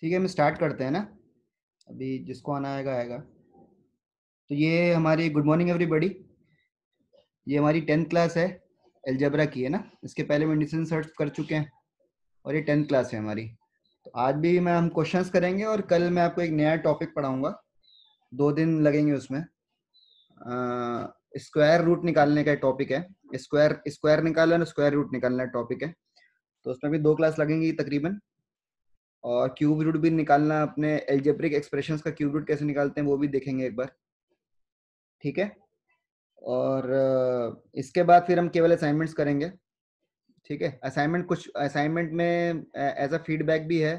ठीक है, हम स्टार्ट करते हैं ना। अभी जिसको आना आएगा आएगा। तो ये हमारी गुड मॉर्निंग एवरीबॉडी। ये हमारी 10th क्लास है, अलजेब्रा की है ना। इसके पहले हम इंडिसेंस सर्च कर चुके हैं और ये 10th क्लास है हमारी। तो आज भी हम क्वेश्चंस करेंगे और कल मैं आपको एक नया टॉपिक पढ़ाऊंगा। 2 दिन लगेंगे उसमें। स्क्वायर रूट निकालने का टॉपिक है। स्क्वायर स्क्वायर निकालना है, स्क्वायर रूट निकालना टॉपिक है। तो उसमें भी 2 क्लास लगेंगी तकरीबन। और क्यूब रूट भी निकालना, अपने एल्जेब्रिक एक्सप्रेशंस का क्यूब रूट कैसे निकालते हैं वो भी देखेंगे एक बार। ठीक है। और इसके बाद फिर हम केवल असाइनमेंट्स करेंगे। ठीक है। असाइनमेंट, कुछ असाइनमेंट में एज अ फीडबैक भी है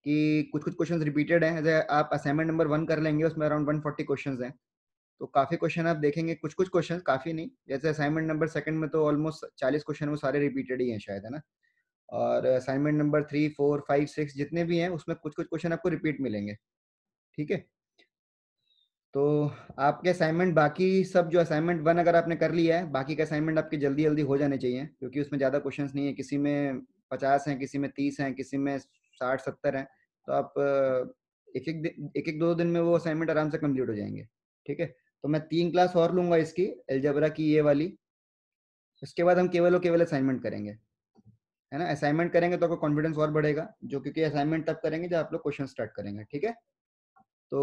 कि कुछ कुछ क्वेश्चंस रिपीटेड हैं। जैसे आप असाइनमेंट नंबर 1 कर लेंगे, उसमें अराउंड 140 क्वेश्चंस हैं। तो काफ़ी क्वेश्चन आप देखेंगे, कुछ कुछ क्वेश्चन, काफ़ी नहीं। जैसे असाइनमेंट नंबर सेकंड में तो ऑलमोस्ट 40 क्वेश्चन वो सारे रिपीटेड ही हैं शायद, है ना। और असाइनमेंट नंबर 3, 4, 5, 6 जितने भी हैं उसमें कुछ कुछ क्वेश्चन आपको रिपीट मिलेंगे। ठीक है। तो आपके असाइनमेंट, बाकी सब जो असाइनमेंट 1 अगर आपने कर लिया है, बाकी के असाइनमेंट आपके जल्दी जल्दी हो जाने चाहिए, क्योंकि उसमें ज़्यादा क्वेश्चंस नहीं है। किसी में 50 हैं, किसी में 30 हैं, किसी में 60-70 हैं। तो आप एक एक 2 दिन में वो असाइनमेंट आराम से कंप्लीट हो जाएंगे। ठीक है। तो मैं 3 क्लास और लूंगा इसकी, अलजेब्रा की ये वाली। उसके बाद हम केवल और केवल असाइनमेंट करेंगे, है ना। असाइनमेंट करेंगे तो आपको कॉन्फिडेंस और बढ़ेगा, जो क्योंकि असाइनमेंट तब करेंगे जब आप लोग क्वेश्चन स्टार्ट करेंगे। ठीक है। तो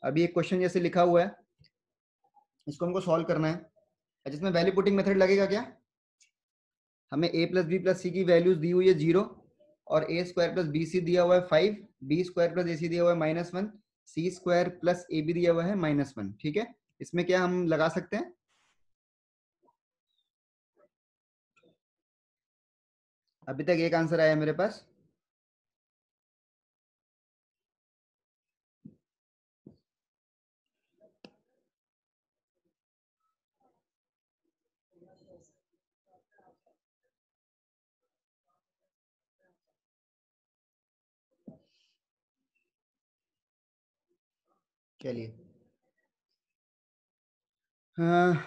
अभी एक क्वेश्चन जैसे लिखा हुआ है, इसको हमको सॉल्व करना है। अच्छा, इसमें वैल्यू पुटिंग मेथड लगेगा क्या? हमें a plus B plus C की वैल्यूज दी हुई है 0, और ए स्क्वायर प्लस बी सी दिया हुआ है 5, बी स्क्वायर प्लस ए सी दिया हुआ है -1, सी स्क्वायर प्लस ए बी दिया हुआ है -1। ठीक है। इसमें क्या हम लगा सकते हैं? अभी तक एक आंसर आया है मेरे पास। चलिए। हाँ।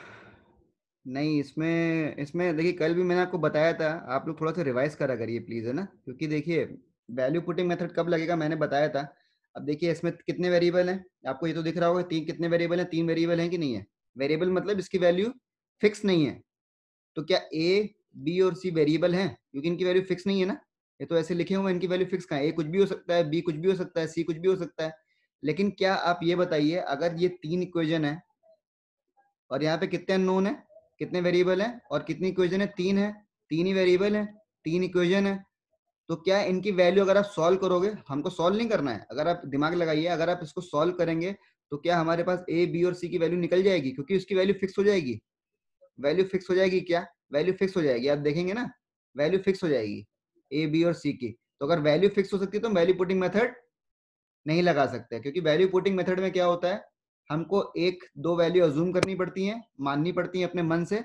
नहीं, इसमें इसमें देखिए, कल भी मैंने आपको बताया था, आप लोग थोड़ा सा रिवाइज करा करिए प्लीज, है ना। क्योंकि देखिए, वैल्यू पुटिंग मेथड कब लगेगा मैंने बताया था। अब देखिए, इसमें कितने वेरिएबल हैं, आपको ये तो दिख रहा होगा। तीन, कितने वेरिएबल हैं? 3 वेरिएबल हैं कि नहीं है? वेरिएबल मतलब इसकी वैल्यू फिक्स नहीं है। तो क्या ए, बी और सी वेरिएबल हैं? क्योंकि इनकी वैल्यू फिक्स नहीं है ना। ये तो ऐसे लिखे हुए हैं, इनकी वैल्यू फिक्स कहाँ है? ए कुछ भी हो सकता है, बी कुछ भी हो सकता है, सी कुछ भी हो सकता है। लेकिन क्या आप ये बताइए, अगर ये 3 इक्वेशन है और यहाँ पे कितने अननोन है, कितने वेरिएबल है, और कितनी इक्वेशन है? 3 है। 3 ही वेरिएबल है, 3 इक्वेशन है। तो क्या इनकी वैल्यू अगर आप सॉल्व करोगे, हमको सॉल्व नहीं करना है, अगर आप दिमाग लगाइए, अगर आप इसको सॉल्व करेंगे तो क्या हमारे पास ए, बी और सी की वैल्यू निकल जाएगी? क्योंकि उसकी वैल्यू फिक्स हो जाएगी। वैल्यू फिक्स हो जाएगी क्या? वैल्यू फिक्स हो जाएगी, आप देखेंगे ना। वैल्यू फिक्स हो जाएगी ए, बी और सी की। तो अगर वैल्यू फिक्स हो सकती है तो वैल्यू पुटिंग मेथड नहीं लगा सकते, क्योंकि वैल्यू पुटिंग मेथड में क्या होता है, हमको एक दो वैल्यू अज्यूम करनी पड़ती है, माननी पड़ती है अपने मन से,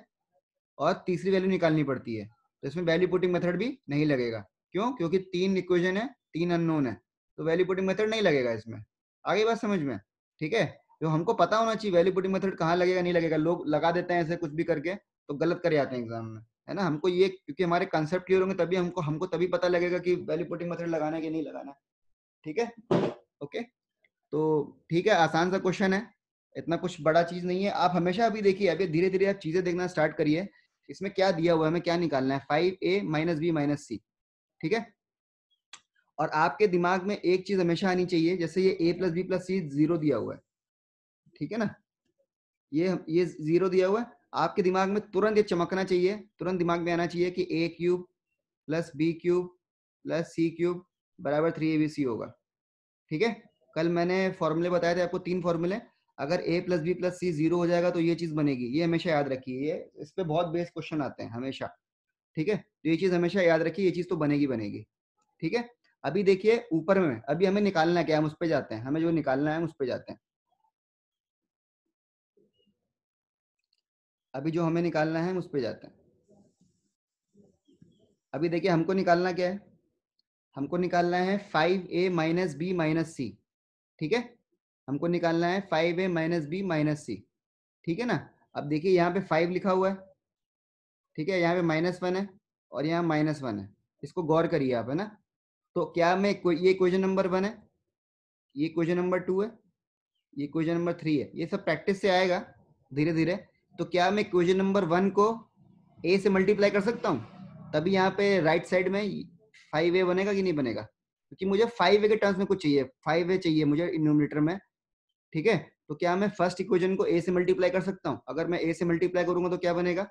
और तीसरी वैल्यू निकालनी पड़ती है। तो इसमें वैल्यू पुटिंग मेथड भी नहीं लगेगा। क्यों? क्योंकि 3 इक्वेशन है, 3 अननोन है। तो वैल्यू पुटिंग मेथड नहीं लगेगा इसमें। आगे बात समझ में? ठीक है। तो हमको पता होना चाहिए वैल्यू पुटिंग मेथड कहाँ लगेगा, नहीं लगेगा। लोग लगा देते हैं ऐसे कुछ भी करके, तो गलत कर जाते हैं एग्जाम में, है ना। हमको ये, क्योंकि हमारे कंसेप्ट क्लियर होंगे तभी हमको हमको तभी पता लगेगा कि वैल्यू पुटिंग मेथड लगाना है कि नहीं लगाना है। ठीक है। ओके। तो ठीक है, आसान सा क्वेश्चन है, इतना कुछ बड़ा चीज नहीं है। आप हमेशा अभी देखिए, अभी धीरे धीरे आप चीजें देखना स्टार्ट करिए। इसमें क्या दिया हुआ है, हमें क्या निकालना है? 5a माइनस बी माइनस सी। ठीक है। और आपके दिमाग में एक चीज हमेशा आनी चाहिए, जैसे ये a प्लस बी प्लस सी 0 दिया हुआ है, ठीक है ना। ये 0 दिया हुआ है। आपके दिमाग में तुरंत ये चमकना चाहिए, तुरंत दिमाग में आना चाहिए कि a cube plus B cube plus C cube बराबर 3abc होगा। ठीक है। कल मैंने फॉर्मूले बताए थे आपको, 3 फॉर्मूले। अगर a प्लस बी प्लस सी 0 हो जाएगा तो ये चीज बनेगी। ये हमेशा याद रखिए, ये इस पे बहुत बेस क्वेश्चन आते हैं हमेशा। ठीक है। तो ये चीज हमेशा याद रखिए, ये चीज तो बनेगी बनेगी। ठीक है। अभी देखिए ऊपर में, अभी हमें निकालना क्या है, हम उस पे जाते हैं। हमें जो निकालना है हम उस पे जाते हैं। अभी जो हमें निकालना है हम उस पे जाते हैं। अभी देखिए, हमको निकालना क्या है? हमको निकालना है 5a माइनस बी माइनस सी। ठीक है। हमको निकालना है 5a माइनस बी माइनस सी। ठीक है ना। अब देखिए यहाँ पे 5 लिखा हुआ है, ठीक है, यहाँ पे -1 है और यहाँ -1 है। इसको गौर करिए आप, है ना। तो क्या मैं ये क्वेश्चन नंबर 1 है, ये क्वेश्चन नंबर 2 है, ये क्वेश्चन नंबर 3 है, ये सब प्रैक्टिस से आएगा धीरे धीरे। तो क्या मैं क्वेश्चन नंबर 1 को ए से मल्टीप्लाई कर सकता हूँ? तभी यहाँ पे राइट साइड में 5a बनेगा कि नहीं बनेगा? क्योंकि मुझे 5a के टर्म्स में कुछ चाहिए, 5a चाहिए मुझे न्यूमरेटर में, ठीक है। तो क्या मैं फर्स्ट इक्वेशन को a से मल्टीप्लाई कर सकता हूँ? अगर मैं a से मल्टीप्लाई करूंगा तो क्या बनेगा?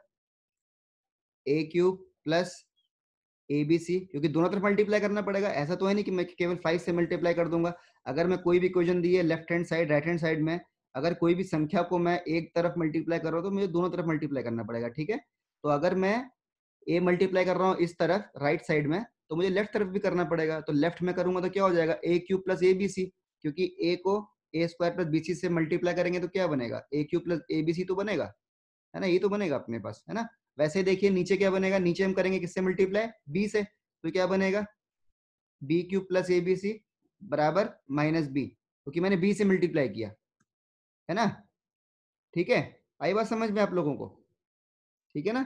a क्यूब प्लस ABC, क्योंकि दोनों तरफ मल्टीप्लाई करना पड़ेगा। ऐसा तो है नहीं कि मैं केवल 5 से मल्टीप्लाई कर दूंगा। अगर मैं कोई भी इक्वेशन दी है left hand side right hand side में, अगर कोई भी संख्या को मैं एक तरफ मल्टीप्लाई कर रहा हूँ तो मुझे दोनों तरफ मल्टीप्लाई करना पड़ेगा, ठीक है। तो अगर मैं ए मल्टीप्लाई कर रहा हूँ इस तरफ राइट साइड में, तो मुझे लेफ्ट तरफ भी करना पड़ेगा। तो लेफ्ट में करूंगा तो क्या हो जाएगा? ए क्यूब प्लस ABC, क्योंकि ए को ए स्क्वायर प्लस BC से मल्टीप्लाई करेंगे तो क्या बनेगा? ए क्यूब प्लस ABC तो बनेगा, है ना, ये तो बनेगा अपने पास, है ना। वैसे देखिए नीचे क्या बनेगा? नीचे हम करेंगे किससे मल्टीप्लाई? बी से, तो क्या बनेगा? बी क्यूब प्लस ABC बराबर माइनस बी, क्योंकि मैंने बी से मल्टीप्लाई किया, है ना। ठीक है, आई बात समझ में आप लोगों को? ठीक है ना।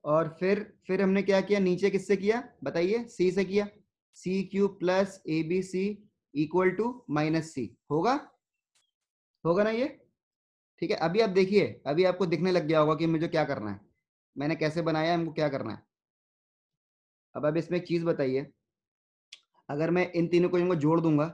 और फिर हमने क्या किया? नीचे किससे किया बताइए? सी से किया। C cube plus ABC equal to minus C, होगा? होगा ना ये? ठीक है, अभी आप देखिए, अभी आपको दिखने लग गया होगा कि मुझे क्या करना है, मैंने कैसे बनाया, हमको क्या करना है। अब इसमें एक चीज बताइए, अगर मैं इन तीनों क्वेश्चन को जोड़ दूंगा,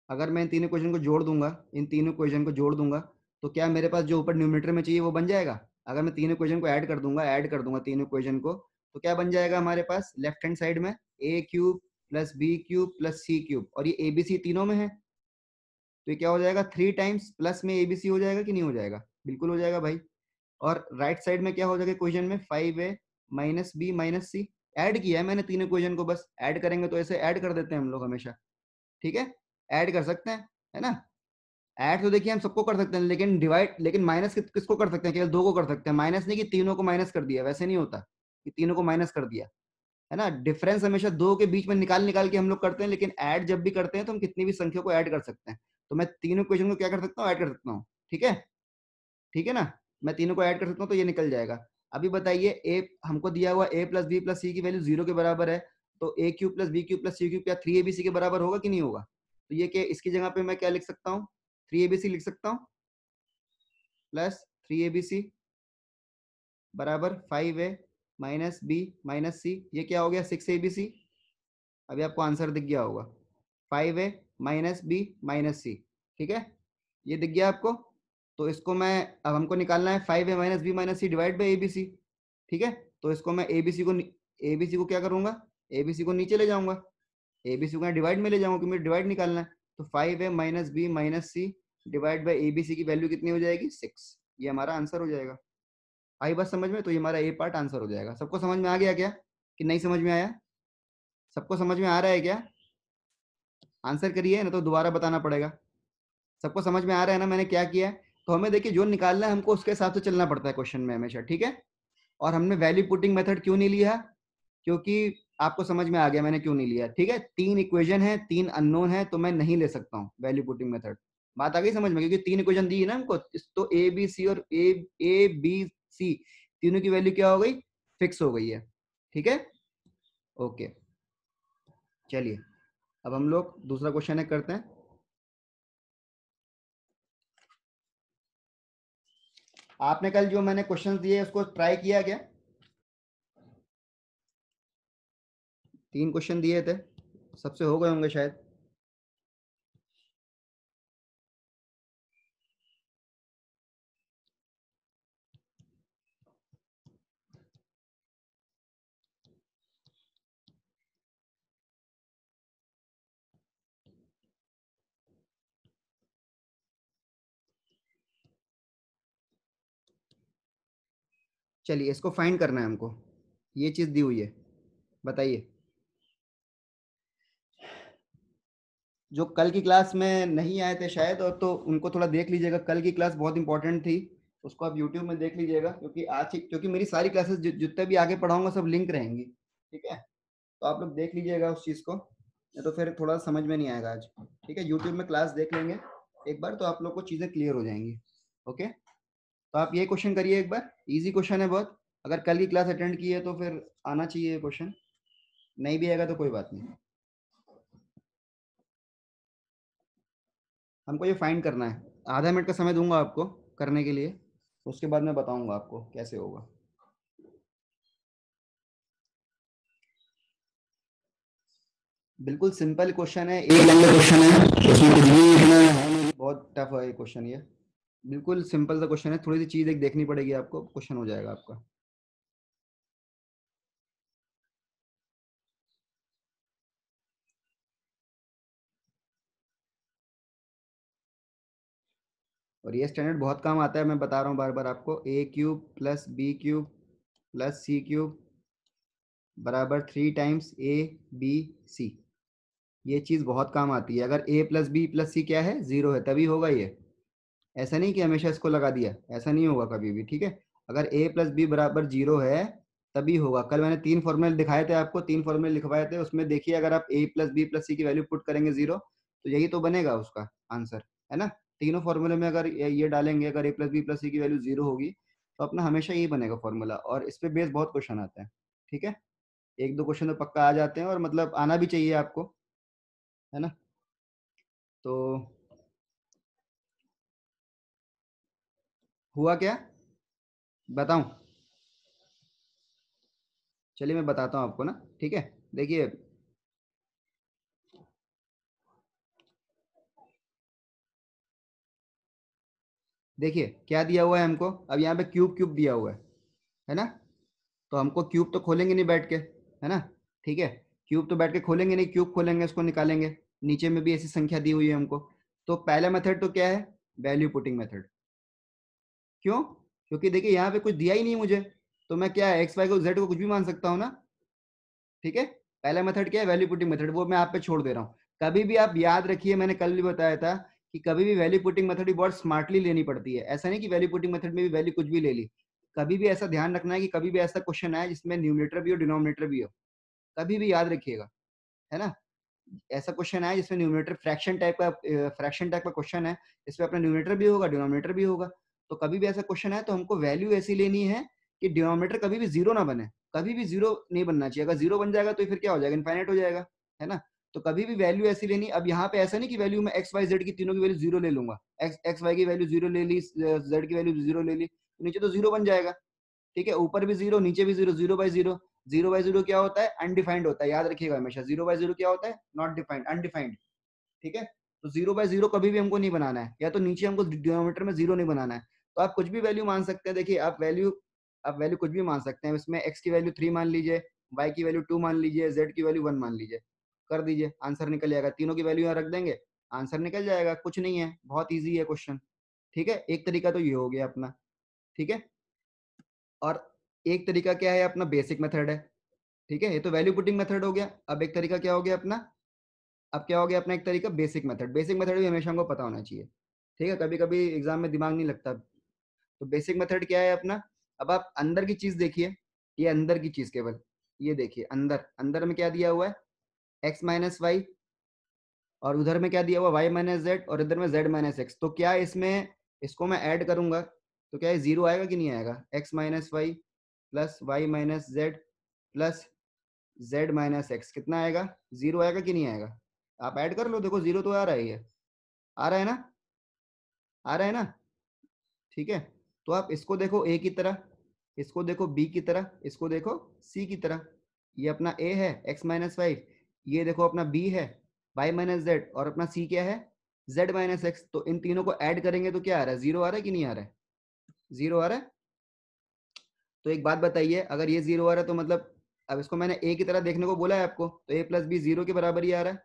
अगर मैं इन तीनों क्वेश्चन को जोड़ दूंगा, इन तीनों क्वेश्चन को जोड़ दूंगा, तो क्या मेरे पास जो ऊपर न्यूमरेटर में चाहिए वो बन जाएगा? अगर मैं तीनों क्वेश्चन को ऐड कर दूंगा तीनों क्वेश्चन को, तो क्या बन जाएगा हमारे पास लेफ्ट हैंड साइड में? A cube plus B cube plus C cube, और ये ABC तीनों में है, तो ये क्या हो जाएगा? 3 टाइम्स प्लस में ABC हो जाएगा कि नहीं हो जाएगा? बिल्कुल हो जाएगा भाई। और राइट साइड में क्या हो जाएगा क्वेश्चन में? 5a माइनस बी माइनस सी। ऐड किया है मैंने तीनों क्वेश्चन को, बस ऐड करेंगे तो ऐसे ऐड कर देते हैं हम लोग हमेशा, ठीक है। ऐड कर सकते हैं, है ना। ऐड तो देखिए हम सबको कर सकते हैं, लेकिन डिवाइड, लेकिन माइनस किसको कर सकते हैं? केवल दो को कर सकते हैं। माइनस नहीं कि तीनों को माइनस कर दिया, वैसे नहीं होता कि तीनों को माइनस कर दिया, है ना। डिफरेंस हमेशा दो के बीच में निकाल निकाल के हम लोग करते हैं, लेकिन ऐड जब भी करते हैं तो हम कितनी भी संख्या को ऐड कर सकते हैं। तो मैं तीनों क्वेश्चन को क्या कर सकता हूँ? ऐड कर सकता हूँ, ठीक है। ठीक है ना, मैं तीनों को ऐड कर सकता हूँ तो ये निकल जाएगा। अभी बताइए, ए हमको दिया हुआ A plus B plus C की वैल्यू 0 के बराबर है, तो A cube plus B cube plus C cube क्या 3ABC के बराबर होगा कि नहीं होगा? तो ये क्या, इसकी जगह पे मैं क्या लिख सकता हूँ? 3ABC लिख सकता हूँ प्लस 3ABC बराबर 5a माइनस बी माइनस सी, ये क्या हो गया? 6ABC। अभी आपको आंसर दिख गया होगा, 5a माइनस बी माइनस सी, ठीक है, ये दिख गया आपको। तो इसको मैं, अब हमको निकालना है 5a minus B minus C divide by ABC, ठीक है। तो इसको मैं ABC को क्या करूंगा? ABC को नीचे ले जाऊंगा, ABC को डिवाइड में ले जाऊंगा, क्योंकि मुझे डिवाइड निकालना है। तो 5a minus B minus C divide by ABC की वैल्यू कितनी हो जाएगी? 6, ये हमारा आंसर हो जाएगा। आई बात समझ में? तो ये हमारा ए पार्ट आंसर हो जाएगा। सबको समझ में आ गया क्या कि नहीं समझ में आया? सबको समझ में आ रहा है क्या? आंसर करिए, ना तो दोबारा बताना पड़ेगा। सबको समझ में आ रहा है ना मैंने क्या किया है? तो हमें देखिए जो निकालना है हमको उसके हिसाब से चलना पड़ता है क्वेश्चन में हमेशा, ठीक है। और हमने वैल्यू पुटिंग मेथड क्यों नहीं लिया? क्योंकि आपको समझ में आ गया मैंने क्यों नहीं लिया, ठीक है। 3 इक्वेशन है, 3 अननोन है, तो मैं नहीं ले सकता हूँ वैल्यू पुटिंग मेथड। बात आ गई समझ में? क्योंकि 3 इक्वेशन दी है ना हमको, तो ABC और ABC तीनों की वैल्यू क्या हो गई? फिक्स हो गई है, ठीक है। ओके, चलिए अब हम लोग दूसरा क्वेश्चन है करते हैं। आपने कल जो मैंने क्वेश्चन दिए उसको ट्राई किया क्या? 3 क्वेश्चन दिए थे, सबसे हो गए होंगे शायद। चलिए इसको फाइंड करना है हमको, ये चीज दी हुई है, बताइए। जो कल की क्लास में नहीं आए थे शायद, और तो उनको थोड़ा देख लीजिएगा, कल की क्लास बहुत इंपॉर्टेंट थी, उसको आप यूट्यूब में देख लीजिएगा, क्योंकि क्योंकि मेरी सारी क्लासेस जितने भी आगे पढ़ाऊंगा सब लिंक रहेंगी, ठीक है। तो आप लोग देख लीजिएगा उस चीज़ को, नहीं तो फिर थोड़ा समझ में नहीं आएगा आज, ठीक है। यूट्यूब में क्लास देख लेंगे एक बार तो आप लोग को चीज़ें क्लियर हो जाएंगी, ओके। तो आप ये क्वेश्चन करिए एक बार, इजी क्वेश्चन है बहुत। अगर कल की क्लास अटेंड की है तो फिर आना चाहिए क्वेश्चन, नहीं भी आएगा तो कोई बात नहीं। हमको ये फाइंड करना है। आधा मिनट का समय दूंगा आपको करने के लिए, उसके बाद मैं बताऊंगा आपको कैसे होगा। बिल्कुल सिंपल क्वेश्चन है, एक नंबर क्वेश्चन है, उसमें कुछ भी इतना है नहीं, बहुत टफ है ये क्वेश्चन ये। बिल्कुल सिंपल सा क्वेश्चन है, थोड़ी सी चीज एक देखनी पड़ेगी आपको, क्वेश्चन हो जाएगा आपका। और ये स्टैंडर्ड बहुत काम आता है, मैं बता रहा हूँ बार बार आपको। A cube plus B cube plus C cube बराबर 3 टाइम्स ए बी सी। ये चीज बहुत काम आती है। अगर ए प्लस बी प्लस सी क्या है, जीरो है, तभी होगा ये। ऐसा नहीं कि हमेशा इसको लगा दिया, ऐसा नहीं होगा कभी भी, ठीक है। अगर ए प्लस बी बराबर जीरो है तभी होगा। कल मैंने 3 फॉर्मूले दिखाए थे आपको, 3 फॉर्मूले लिखवाए थे, उसमें देखिए अगर आप ए प्लस बी प्लस सी की वैल्यू पुट करेंगे जीरो, तो यही तो बनेगा उसका आंसर, है ना। तीनों फॉर्मूले में अगर ये डालेंगे, अगर A plus B plus C की वैल्यू जीरो होगी, तो अपना हमेशा यही बनेगा फॉर्मूला। और इस पे बेस बहुत क्वेश्चन आते हैं, ठीक है। एक दो क्वेश्चन तो पक्का आ जाते हैं, और मतलब आना भी चाहिए आपको, है ना। तो हुआ क्या, बताऊं? चलिए मैं बताता हूँ आपको ना, ठीक है। देखिए, देखिए क्या दिया हुआ है हमको। अब यहाँ पे क्यूब क्यूब दिया हुआ है ना। तो हमको क्यूब तो खोलेंगे नहीं बैठ के, है ना, ठीक है। क्यूब तो बैठ के खोलेंगे नहीं, क्यूब खोलेंगे उसको निकालेंगे। नीचे में भी ऐसी संख्या दी हुई है हमको। तो पहला मेथड तो क्या है, वैल्यू पुटिंग मेथड। क्यों? क्योंकि देखिए यहाँ पे कुछ दिया ही नहीं मुझे, तो मैं क्या एक्स वाई को जेड को कुछ भी मान सकता हूँ ना, ठीक है। पहला मेथड क्या है, वैल्यू पुटिंग मेथड, वो मैं आप पे छोड़ दे रहा हूँ। कभी भी आप याद रखिए, मैंने कल भी बताया था कि कभी भी वैल्यू पुटिंग मेथड भी बहुत स्मार्टली लेनी पड़ती है। ऐसा नहीं कि वैल्यू पुटिंग मेथड में भी वैल्यू कुछ भी ले ली। कभी भी ऐसा ध्यान रखना है कि कभी भी ऐसा क्वेश्चन आए जिसमें न्यूमरेटर भी हो डिनोमिनेटर भी हो, कभी भी याद रखिएगा, है ना। ऐसा क्वेश्चन आए जिसमें न्यूमरेटर फ्रैक्शन टाइप का क्वेश्चन है, इसमें अपना न्यूमरेटर भी होगा डिनोमिनेटर भी होगा। तो कभी भी ऐसा क्वेश्चन है तो हमको वैल्यू ऐसी लेनी है कि डिनोमिनेटर कभी भी जीरो ना बने। कभी भी जीरो नहीं बनना चाहिए। अगर जीरो बन जाएगा तो फिर क्या हो जाएगा, इनफाइनाइट हो जाएगा, है ना। तो कभी भी वैल्यू ऐसी लेनी। अब यहाँ पे ऐसा नहीं कि वैल्यू में एक्स वाई जेड की तीनों की वैल्यू जीरो ले लूंगा, एक्स एक्स वाई की वैल्यू जीरो ले ली, जेड की वैल्यू जीरो ले ली, तो नीचे तो जीरो बन जाएगा, ठीक है। ऊपर भी जीरो नीचे भी zero, zero by zero. Zero by zero क्या होता है, अनडिफाइंड होता है, याद रखिएगा हमेशा। जीरो बाई जीरो क्या होता है, नॉट डिफाइंड, अनडिफाइंड, ठीक है। तो जीरो बाय जीरो कभी भी हमको नहीं बनाना है, या तो नीचे हमको डिनोमिनेटर में जीरो नहीं बनाना है। तो आप कुछ भी वैल्यू मान सकते हैं। देखिए आप वैल्यू कुछ भी मान सकते हैं। इसमें एक्स की वैल्यू 3 मान लीजिए, वाई की वैल्यू 2 मान लीजिए, जेड की वैल्यू 1 मान लीजिए, कर दीजिए, आंसर निकल जाएगा। तीनों की वैल्यू यहाँ रख देंगे, आंसर निकल जाएगा। कुछ नहीं है, बहुत ईजी है क्वेश्चन, ठीक है। एक तरीका तो ये हो गया अपना, ठीक है। और एक तरीका क्या है, अपना बेसिक मेथड है, ठीक है। ये तो वैल्यू पुटिंग मेथड हो गया। अब एक तरीका क्या हो गया अपना, अब क्या हो गया अपना एक तरीका बेसिक मेथड। बेसिक मेथड भी हमेशा हमको पता होना चाहिए, ठीक है। कभी कभी एग्जाम में दिमाग नहीं लगता। तो बेसिक मेथड क्या है अपना। अब आप अंदर की चीज देखिए, ये अंदर की चीज केवल, ये देखिए अंदर, अंदर में क्या दिया हुआ है, एक्स माइनस वाई, और उधर में क्या दिया हुआ, वाई माइनस जेड, और इधर में जेड माइनस एक्स। तो क्या इसमें, इसको मैं ऐड करूंगा तो क्या ये जीरो आएगा कि नहीं आएगा, X minus Y plus Y minus Z plus Z minus X, कितना आएगा, जीरो आएगा कि नहीं आएगा। आप ऐड कर लो, देखो जीरो तो आ रहा है, ये आ रहा है ना, आ रहा है ना, ठीक है। तो आप इसको देखो ए की तरह, इसको देखो बी की तरह, इसको देखो सी की तरह। ये अपना ए है एक्स माइनस फाइव, ये देखो अपना बी है वाई माइनस जेड, और अपना सी क्या है, जेड माइनस एक्स। तो इन तीनों को ऐड करेंगे तो क्या आ रहा है, जीरो आ रहा है कि नहीं आ रहा है, जीरो आ रहा है। तो एक बात बताइए, अगर ये जीरो आ रहा है तो मतलब, अब इसको मैंने ए की तरह देखने को बोला है आपको, तो ए प्लस बी जीरो के बराबर ही आ रहा है,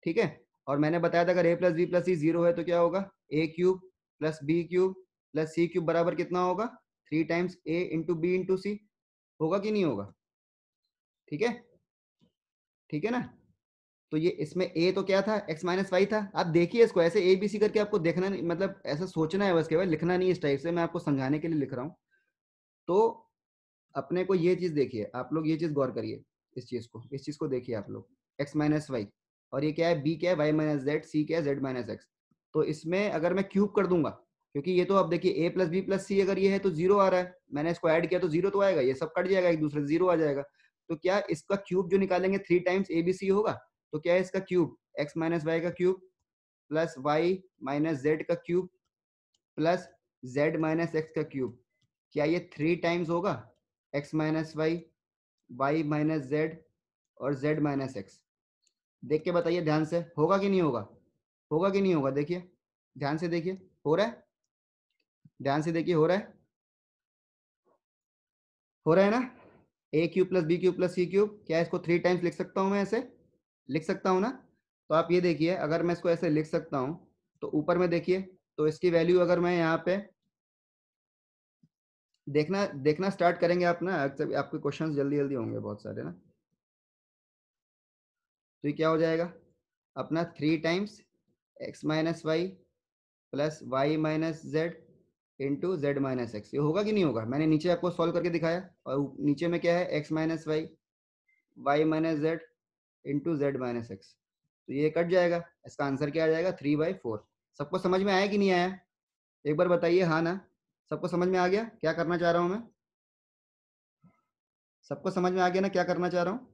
ठीक है। और मैंने बताया था अगर A plus B plus C zero है तो क्या होगा, A cube plus B cube plus C cube बराबर कितना होगा, 3 times A into B into C, होगा कि नहीं होगा, ठीक है, ठीक है ना। तो ये इसमें ए तो क्या था, एक्स माइनस वाई था। आप देखिए इसको ऐसे ए बी सी करके, आपको देखना नहीं, मतलब ऐसा सोचना है बस, केवल लिखना नहीं। इस टाइप से मैं आपको समझाने के लिए लिख रहा हूँ। तो अपने को ये चीज देखिए, आप लोग ये चीज गौर करिए, इस चीज को देखिए आप लोग, एक्स माइनस वाई, और ये क्या है, बी क्या है, वाई माइनस जेड, सी क्या है, जेड माइनस एक्स। तो इसमें अगर मैं क्यूब कर दूंगा, क्योंकि ये तो अब देखिए ए प्लस बी प्लस सी अगर ये है तो जीरो आ रहा है, मैंने इसको ऐड किया तो जीरो तो आएगा, ये सब कट जाएगा एक दूसरे से, जीरो आ जाएगा। तो क्या इसका क्यूब जो निकालेंगे 3 टाइम्स ए बी सी होगा। तो क्या है इसका क्यूब, एक्स माइनस वाई का cube plus Y minus Z का cube plus Z minus X का क्यूब, क्या ये 3 टाइम्स होगा? X minus Y minus Z और जेड माइनस एक्स। देख के बताइए ध्यान से, होगा कि नहीं होगा? होगा कि नहीं होगा? देखिए ध्यान से देखिए, हो रहा है? ध्यान से देखिए, हो रहा है? हो रहा है ना? A cube plus B cube plus C cube, क्या इसको 3 टाइम्स लिख सकता हूँ मैं ऐसे? लिख सकता हूँ ना? तो आप ये देखिए, अगर मैं इसको ऐसे लिख सकता हूँ तो ऊपर में देखिए, तो इसकी वैल्यू अगर मैं यहाँ पे देखना देखना स्टार्ट करेंगे आप ना, अक्सर आपके क्वेश्चंस जल्दी जल्दी होंगे बहुत सारे ना। तो ये क्या हो जाएगा अपना? 3 times X minus Y plus Y minus Z into Z minus X. ये होगा कि नहीं होगा? मैंने नीचे आपको सॉल्व करके दिखाया, और नीचे में क्या है? X minus Y Y minus Z into Z minus X. तो ये कट जाएगा, इसका आंसर क्या आ जाएगा? 3/4। सबको समझ में आया कि नहीं आया? एक बार बताइए हाँ ना। सबको समझ में आ गया क्या करना चाह रहा हूँ मैं? सबको समझ में आ गया ना क्या करना चाह रहा हूँ?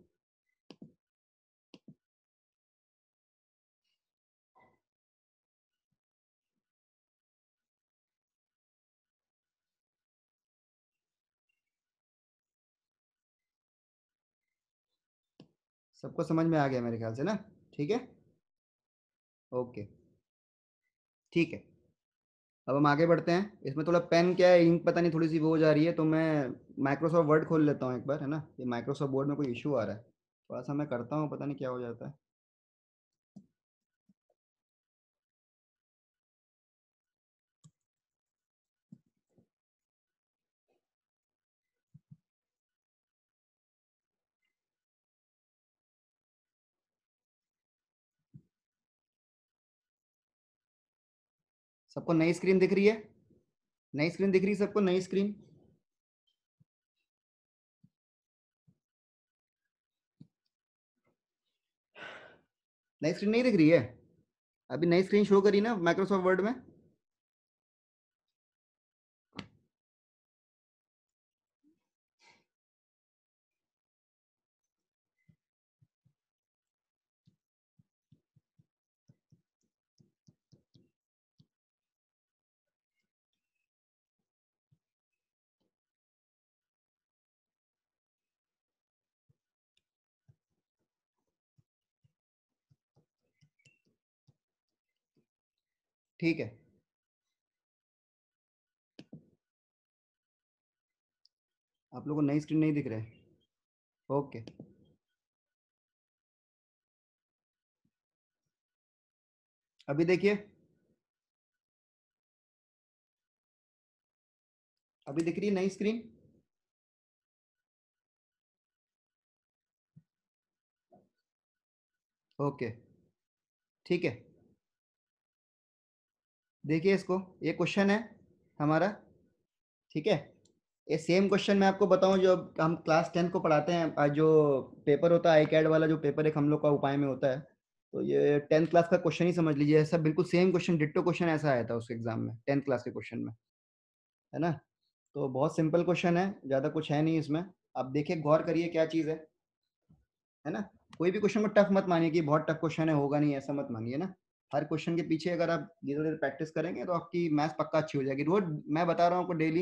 सबको समझ में आ गया मेरे ख्याल से ना। ठीक है, ओके, ठीक है। अब हम आगे बढ़ते हैं। इसमें थोड़ा पेन क्या है, इंक पता नहीं थोड़ी सी वो हो जा रही है, तो मैं माइक्रोसॉफ्ट वर्ड खोल लेता हूँ एक बार, है ना? ये माइक्रोसॉफ्ट वर्ड में कोई इशू आ रहा है, थोड़ा सा मैं करता हूँ, पता नहीं क्या हो जाता है। सबको नई स्क्रीन दिख रही है? नई स्क्रीन दिख रही है सबको? नई स्क्रीन? नई स्क्रीन नहीं दिख रही है? अभी नई स्क्रीन शो करी ना माइक्रोसॉफ्ट वर्ड में? ठीक है, आप लोगों को नई स्क्रीन नहीं दिख रहा है? ओके, अभी देखिए, अभी दिख रही है नई स्क्रीन? ओके, ठीक है। देखिए इसको, ये क्वेश्चन है हमारा, ठीक है? ये सेम क्वेश्चन मैं आपको बताऊं जो हम क्लास 10 को पढ़ाते हैं, जो पेपर होता है आई कैड वाला, जो पेपर एक हम लोग का उपाय में होता है, तो ये 10th क्लास का क्वेश्चन ही समझ लीजिए, ऐसा बिल्कुल सेम क्वेश्चन, डिट्टो क्वेश्चन ऐसा आया था उस एग्जाम में, 10th क्लास के क्वेश्चन में, है ना? तो बहुत सिंपल क्वेश्चन है, ज़्यादा कुछ है नहीं इसमें। आप देखिए, गौर करिए क्या चीज़ है ना? कोई भी क्वेश्चन को टफ मत मानिए कि बहुत टफ क्वेश्चन है, होगा नहीं, ऐसा मत मानिए ना। हर क्वेश्चन के पीछे अगर आप धीरे धीरे प्रैक्टिस करेंगे तो आपकी मैथ्स पक्का अच्छी हो जाएगी। रोज मैं बता रहा हूँ आपको, डेली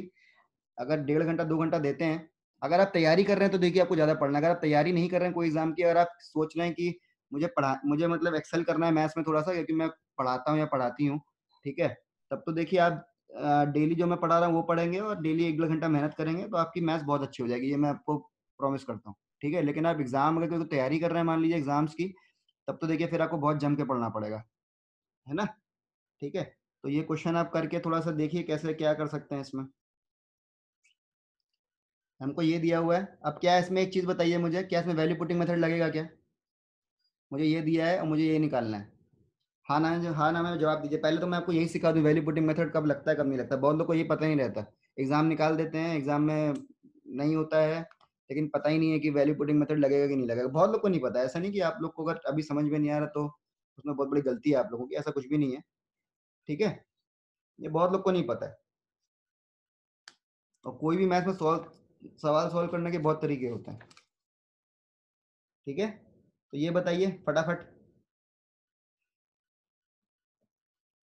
अगर 1.5 घंटा 2 घंटा देते हैं, अगर आप तैयारी कर रहे हैं तो देखिए आपको ज़्यादा पढ़ना है। अगर आप तैयारी नहीं कर रहे हैं कोई एग्जाम की, अगर आप सोच रहे हैं कि मुझे मतलब एक्सेल करना है मैथ्स में थोड़ा सा, क्योंकि मैं पढ़ाता हूँ या पढ़ाती हूँ, ठीक है, तब तो देखिए आप डेली जो मैं पढ़ा रहा हूँ वो पढ़ेंगे और डेली 1-1.5 घंटा मेहनत करेंगे तो आपकी मैथ्स बहुत अच्छी हो जाएगी, ये मैं आपको प्रॉमिस करता हूँ। ठीक है, लेकिन आप एग्जाम अगर कोई तैयारी कर रहे हैं मान लीजिए एग्जाम्स की, तब तो देखिए फिर आपको बहुत जम के पढ़ना पड़ेगा, है ना? ठीक है, तो ये क्वेश्चन आप करके थोड़ा सा देखिए कैसे क्या कर सकते हैं इसमें। हमको ये दिया हुआ है, अब क्या है इसमें, एक चीज़ बताइए मुझे, क्या इसमें वैल्यू पुटिंग मेथड लगेगा क्या? मुझे ये दिया है और मुझे ये निकालना है। हाँ ना, जो हाँ ना में जवाब दीजिए। पहले तो मैं आपको यही सिखा दूँ वैल्यू पुटिंग मेथड कब लगता है कब नहीं लगता। बहुत लोग को ये पता नहीं रहता, एग्जाम निकाल देते हैं, एग्जाम में नहीं होता है, लेकिन पता ही नहीं है कि वैल्यू पुटिंग मेथड लगेगा कि नहीं लगेगा। बहुत लोग को नहीं पता है, ऐसा नहीं कि आप लोग को अगर अभी समझ में नहीं आ रहा तो उसमें बहुत बड़ी गलती है आप लोगों की, ऐसा कुछ भी नहीं है, ठीक है? ये बहुत लोग को नहीं पता है। और कोई भी मैथ में सवाल सॉल्व करने के बहुत तरीके होते हैं, ठीक है? तो ये बताइए फटाफट।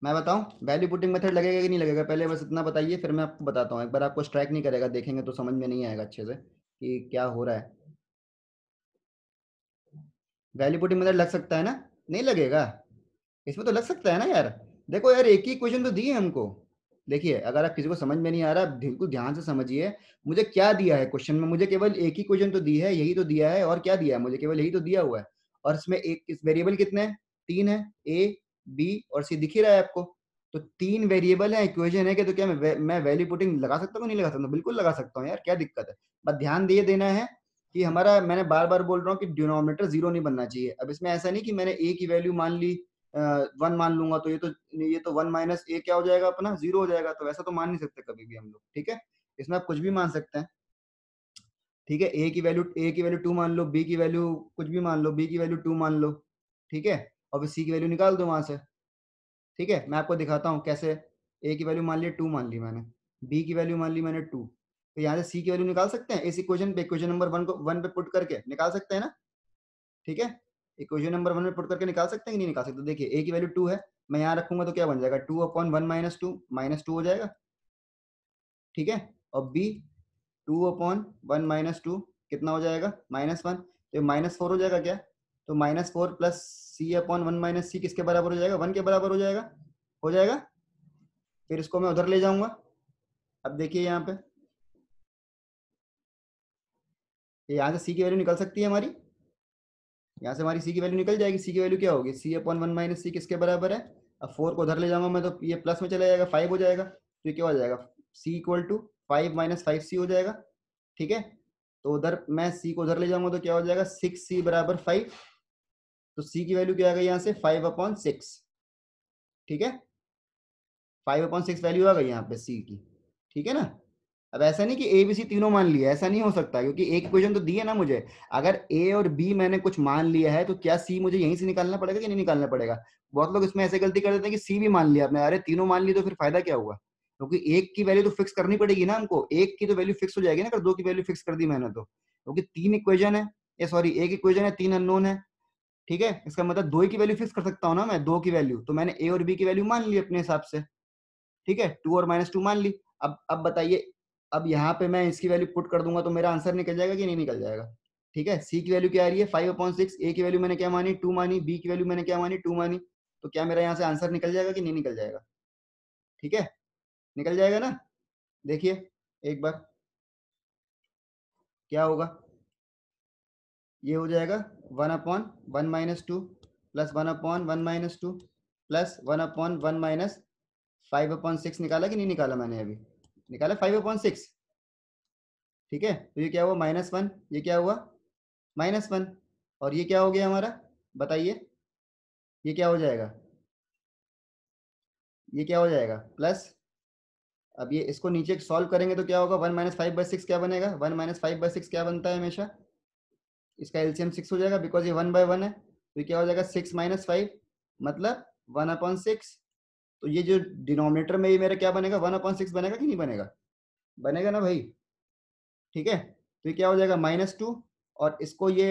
मैं बताऊं वैल्यू पुटिंग मेथड लगेगा कि नहीं लगेगा, पहले बस इतना बताइए, फिर मैं आपको बताता हूँ। एक बार आपको स्ट्राइक नहीं करेगा, देखेंगे तो समझ में नहीं आएगा अच्छे से कि क्या हो रहा है। वैल्यू पुटिंग मेथड लग सकता है ना? नहीं लगेगा? इसमें तो लग सकता है ना यार। देखो यार, एक ही क्वेश्चन तो दिए हमको। देखिए, अगर आप किसी को समझ में नहीं आ रहा, बिल्कुल ध्यान से समझिए। मुझे क्या दिया है क्वेश्चन में? मुझे केवल एक ही क्वेश्चन तो दी है, यही तो दिया है। और क्या दिया है? मुझे केवल यही तो दिया हुआ है। और इसमें एक इस वेरिएबल कितने हैं? 3 है। ए, बी और सी दिख ही रहा है आपको। तो 3 वेरिएबल है, इक्वेशन है कि, तो क्या मैं वैल्यू पुटिंग लगा सकता हूँ? नहीं लगा सकता? बिल्कुल लगा सकता हूँ यार, क्या दिक्कत है? बस ध्यान दिए देना है कि हमारा, मैंने बार बार बोल रहा हूँ कि डिनोमिनेटर जीरो नहीं बनना चाहिए। अब इसमें ऐसा नहीं कि मैंने ए की वैल्यू मान ली, 1 मान लूंगा तो ये तो 1 माइनस ए क्या हो जाएगा अपना? 0 हो जाएगा। तो वैसा तो मान नहीं सकते कभी भी हम लोग, ठीक है? इसमें आप कुछ भी मान सकते हैं, ठीक है? ए की वैल्यू 2 मान लो, बी की वैल्यू कुछ भी मान लो, बी की वैल्यू 2 मान लो, ठीक है? और फिर सी की वैल्यू निकाल दो वहां से, ठीक है? मैं आपको दिखाता हूँ कैसे। ए की वैल्यू मान ली 2 मान ली मैंने, बी की वैल्यू मान ली मैंने 2, तो यहाँ से सी की वैल्यू निकाल सकते हैं इस इक्वेशन पे, इक्वेशन नंबर 1 को 1 पे पुट करके निकाल सकते हैं ना? ठीक है? इक्वेशन नंबर 1 में पुट करके निकाल सकते हैं कि नहीं निकाल सकते? देखिए, ए की वैल्यू 2 है, मैं यहाँ रखूंगा तो क्या बन जाएगा? 2 अपॉन 1 माइनस टू, -2 हो जाएगा, ठीक है? और बी 2 अपॉन 1 माइनस टू कितना हो जाएगा? -1, तो -4 हो जाएगा क्या? तो -4 प्लस सी अपॉन 1 माइनस सी किसके बराबर हो जाएगा? 1 के बराबर हो जाएगा। हो जाएगा। फिर इसको मैं उधर ले जाऊंगा। अब देखिए यहाँ पे, यहाँ से सी की वैल्यू निकल सकती है हमारी, यहाँ से हमारी सी की वैल्यू निकल जाएगी। सी की वैल्यू क्या होगी? सी अपॉन 1 माइनस सी किसके बराबर है? अब 4 को उधर ले जाऊंगा मैं तो ये प्लस में चला जाएगा, 5 हो जाएगा। तो ये क्या हो जाएगा? सी इक्वल टू 5 माइनस 5 सी हो जाएगा, ठीक है? तो उधर मैं सी को उधर ले जाऊंगा तो क्या हो जाएगा? 6 सी बराबर 5। तो सी की वैल्यू क्या आ गई यहाँ से? 5/6, ठीक है? 5/6 वैल्यू आ गई यहाँ पे सी की, ठीक है ना? अब ऐसा नहीं कि ए बी सी तीनों मान लिया, ऐसा नहीं हो सकता, क्योंकि एक इक्वेशन तो दी है ना मुझे। अगर ए और बी मैंने कुछ मान लिया है तो क्या सी मुझे यहीं से निकालना पड़ेगा कि नहीं निकालना पड़ेगा? बहुत लोग इसमें ऐसे गलती कर देते हैं कि सी भी मान लिया आपने। अरे तीनों मान ली तो फिर फायदा क्या हुआ? क्योंकि एक की वैल्यू तो फिक्स करनी पड़ेगी ना हमको, एक की तो वैल्यू फिक्स हो जाएगी ना अगर दो की वैल्यू फिक्स कर दी मैंने तो। क्योंकि तीन इक्वेशन है, ये सॉरी एक इक्वेशन है, 3 अननोन है, ठीक है? इसका मतलब दो ही की वैल्यू फिक्स कर सकता हूँ ना मैं, दो की वैल्यू। तो मैंने ए और बी की वैल्यू मान ली अपने हिसाब से, ठीक है? 2 और -2 मान ली। अब बताइए, अब यहाँ पे मैं इसकी वैल्यू पुट कर दूंगा तो मेरा आंसर निकल जाएगा कि नहीं निकल जाएगा? ठीक है? सी की वैल्यू क्या आ रही है? 5/6। ए की वैल्यू मैंने क्या मानी? 2 मानी। बी की वैल्यू मैंने क्या मानी? 2 मानी। तो क्या मेरा यहाँ से आंसर निकल जाएगा कि नहीं निकल जाएगा? ठीक है? निकल जाएगा ना? देखिए एक बार क्या होगा। ये हो जाएगा 1/1 - 2 प्लस 1/1 - 2 प्लस 1/1 - 5/6। निकाला कि नहीं निकाला? मैंने अभी निकाला 5/6, ठीक है? तो ये क्या हुआ? -1। ये क्या हुआ? -1। और ये क्या हो गया हमारा? बताइए, ये क्या हो जाएगा? ये क्या हो जाएगा? प्लस। अब ये इसको नीचे सॉल्व करेंगे तो क्या होगा? 1 - 5/6 क्या बनेगा? 1 - 5/6 क्या बनता है हमेशा? इसका एलसीएम 6 हो जाएगा, बिकॉज ये 1/1 है। तो ये क्या हो जाएगा? 6 - 5 मतलब 1/6। तो ये जो डिनोमिनेटर में ये मेरा क्या बनेगा? 1/6 बनेगा कि नहीं बनेगा? बनेगा ना भाई, ठीक है? तो ये क्या हो जाएगा? -2। और इसको ये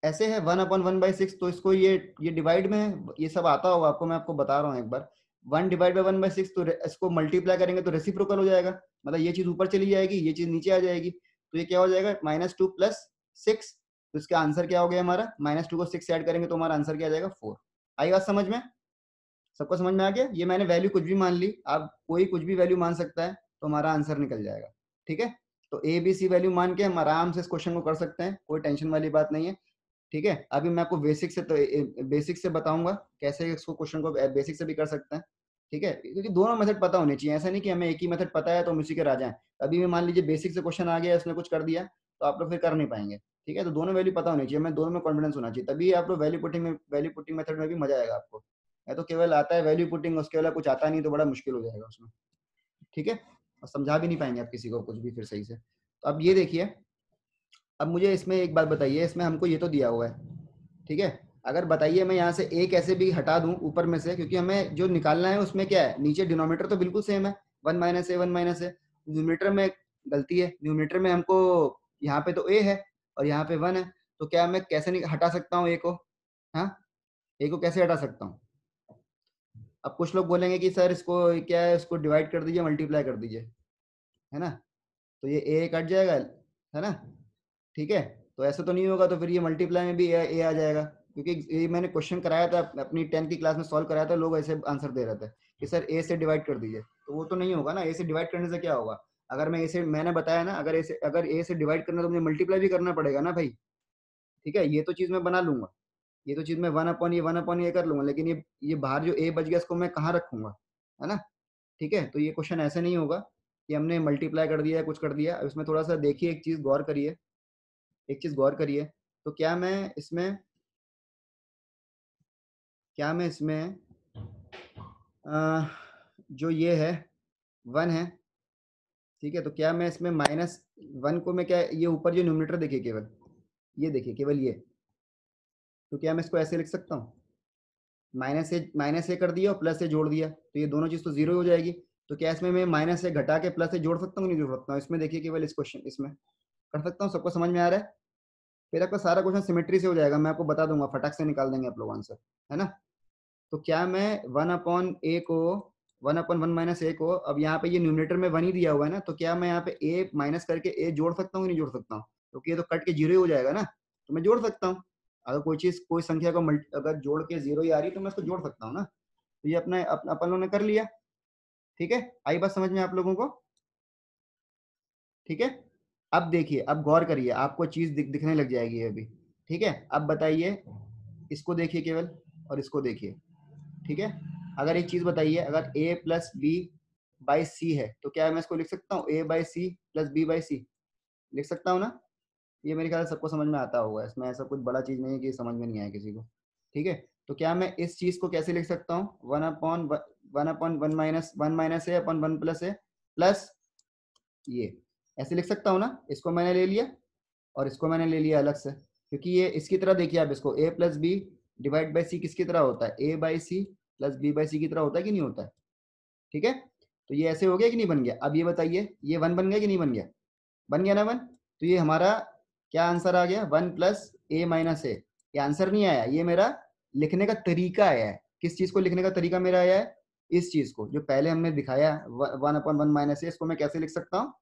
ऐसे है 1/1/6, तो इसको ये डिवाइड में है, ये सब आता होगा आपको, मैं आपको बता रहा हूँ एक बार। 1/1/6, तो इसको मल्टीप्लाई करेंगे तो रेसिप्रोकल हो जाएगा, मतलब ये चीज ऊपर चली जाएगी, ये चीज नीचे आ जाएगी। तो ये क्या हो जाएगा? -2 प्लस 6। तो इसका आंसर क्या हो गया हमारा? -2 को 6 से ऐड करेंगे तो हमारा आंसर क्या आ जाएगा? 4। आई बात समझ में? सबको समझ में आ गया? ये मैंने वैल्यू कुछ भी मान ली, आप कोई कुछ भी वैल्यू मान सकता है तो हमारा आंसर निकल जाएगा, ठीक है? तो ए बी सी वैल्यू मान के हम आराम से इस क्वेश्चन को कर सकते हैं, कोई टेंशन वाली बात नहीं है, ठीक है? अभी मैं आपको बेसिक से बताऊंगा कैसे इसको क्वेश्चन को बेसिक से भी कर सकते हैं, ठीक है? क्योंकि दोनों मेथड पता होने चाहिए, ऐसा नहीं कि हमें एक ही मेथड पता है तो हम उसी के राजा हैं। अभी भी मान लीजिए बेसिक से क्वेश्चन आ गया, इसने कुछ कर दिया तो आप लोग फिर कर नहीं पाएंगे, ठीक है? तो दोनों वैल्यू पता होनी चाहिए, हमें दोनों में कॉन्फिडेंस होना चाहिए, तभी आप लोग वैल्यू पुटिंग मेथड में भी मजा आएगा आपको। या तो केवल आता है वैल्यू पुटिंग, उसके अलावा कुछ आता नहीं तो बड़ा मुश्किल हो जाएगा उसमें, ठीक है? और समझा भी नहीं पाएंगे आप किसी को कुछ भी फिर सही से। तो अब ये देखिए, अब मुझे इसमें एक बात बताइए, इसमें हमको ये तो दिया हुआ है, ठीक है? अगर बताइए मैं यहाँ से ए कैसे भी हटा दूं ऊपर में से, क्योंकि हमें जो निकालना है उसमें क्या है, नीचे डिनोमिनेटर तो बिल्कुल सेम है, 1 - a 1 - a। न्यूमिनेटर में गलती है, न्यूमिनेटर में हमको यहाँ पे तो ए है और यहाँ पे 1 है, तो क्या मैं कैसे हटा सकता हूँ ए को? हाँ, ए को कैसे हटा सकता हूँ? अब कुछ लोग बोलेंगे कि सर इसको क्या है, इसको डिवाइड कर दीजिए, मल्टीप्लाई कर दीजिए, है ना, तो ये ए कट जाएगा, है ना, ठीक है। तो ऐसा तो नहीं होगा, तो फिर ये मल्टीप्लाई में भी ए आ जाएगा, क्योंकि ये मैंने क्वेश्चन कराया था अपनी 10th की क्लास में, सॉल्व कराया था, लोग ऐसे आंसर दे रहे थे कि सर ए से डिवाइड कर दीजिए, तो वो तो नहीं होगा ना, ए से डिवाइड करने से क्या होगा, अगर मैं ए से, मैंने बताया ना, अगर ए से डिवाइड करना तो मुझे मल्टीप्लाई भी करना पड़ेगा ना भाई, ठीक है। ये तो चीज़ मैं बना लूंगा, ये तो चीज़ मैं 1/ये कर लूंगा, लेकिन ये बाहर जो ए बच गया इसको मैं कहाँ रखूंगा, है ना, ठीक है। तो ये क्वेश्चन ऐसे नहीं होगा कि हमने मल्टीप्लाई कर दिया, कुछ कर दिया। अब इसमें थोड़ा सा देखिए, एक चीज़ गौर करिए, एक चीज़ गौर करिए। तो क्या मैं इसमें अ, जो ये है 1 है, ठीक है, तो क्या मैं इसमें -1 को मैं क्या, ये ऊपर जो न्यूमरेटर देखिए केवल, ये देखिए केवल ये, तो क्या मैं इसको ऐसे लिख सकता हूँ, माइनस ए कर दिया और प्लस से जोड़ दिया, तो ये दोनों चीज़ तो जीरो हो जाएगी। तो क्या इसमें मैं माइनस से घटा के प्लस से जोड़ सकता हूँ, नहीं जोड़ सकता हूँ, इसमें देखिए केवल इस क्वेश्चन, इसमें कर सकता हूँ, सबको समझ में आ रहा है। फिर आपका सारा क्वेश्चन सिमेट्री से हो जाएगा, मैं आपको बता दूंगा, फटाक से निकाल देंगे आप लोग आंसर, है ना। तो क्या मैं 1/1 को, अब यहाँ पे ये न्यूमरेटर में 1 ही दिया हुआ है ना, तो क्या मैं यहाँ पे ए माइनस करके ए जोड़ सकता हूँ, नहीं जोड़ सकता हूँ, क्योंकि ये तो कट के जीरो ही हो जाएगा ना, तो मैं जोड़ सकता हूँ। अगर कोई चीज़, कोई संख्या को अगर जोड़ के जीरो ही आ रही है तो मैं इसको जोड़ सकता हूँ ना, तो ये अपन लोगों ने कर लिया, ठीक है। आई बात समझ में आप लोगों को, ठीक है। अब देखिए, अब गौर करिए, आपको चीज़ दिखने लग जाएगी अभी, ठीक है। अब बताइए, इसको देखिए केवल, और इसको देखिए, ठीक है। अगर एक चीज बताइए, अगर a plus B by C है, तो क्या मैं इसको लिख सकता हूँ a by C plus B by C, लिख सकता हूँ ना। ये मेरे ख्याल से सबको समझ में आता होगा, इसमें ऐसा कुछ बड़ा चीज नहीं है कि समझ में नहीं आए किसी को, ठीक है। तो क्या मैं इस चीज को कैसे लिख सकता हूँ, 1/1 - 1 - a/1 प्लस ए प्लस ये, ऐसे लिख सकता हूँ ना। इसको मैंने ले लिया और इसको मैंने ले लिया अलग से, क्योंकि ये इसकी तरह देखिए आप इसको, a plus B divide by C किसकी तरह होता है, a by C plus B by C की तरह होता है कि नहीं होता है, ठीक है। तो ये ऐसे हो गया कि नहीं बन गया। अब ये बताइए, ये 1 बन गया कि नहीं बन गया, बन गया ना 1। तो ये हमारा क्या आंसर आ गया, 1 + a - a। ये आंसर नहीं आया, ये मेरा लिखने का तरीका आया है। किस चीज को लिखने का तरीका मेरा आया है, इस चीज को जो पहले हमने दिखाया, 1/1 - a। इसको मैं कैसे लिख सकता हूँ,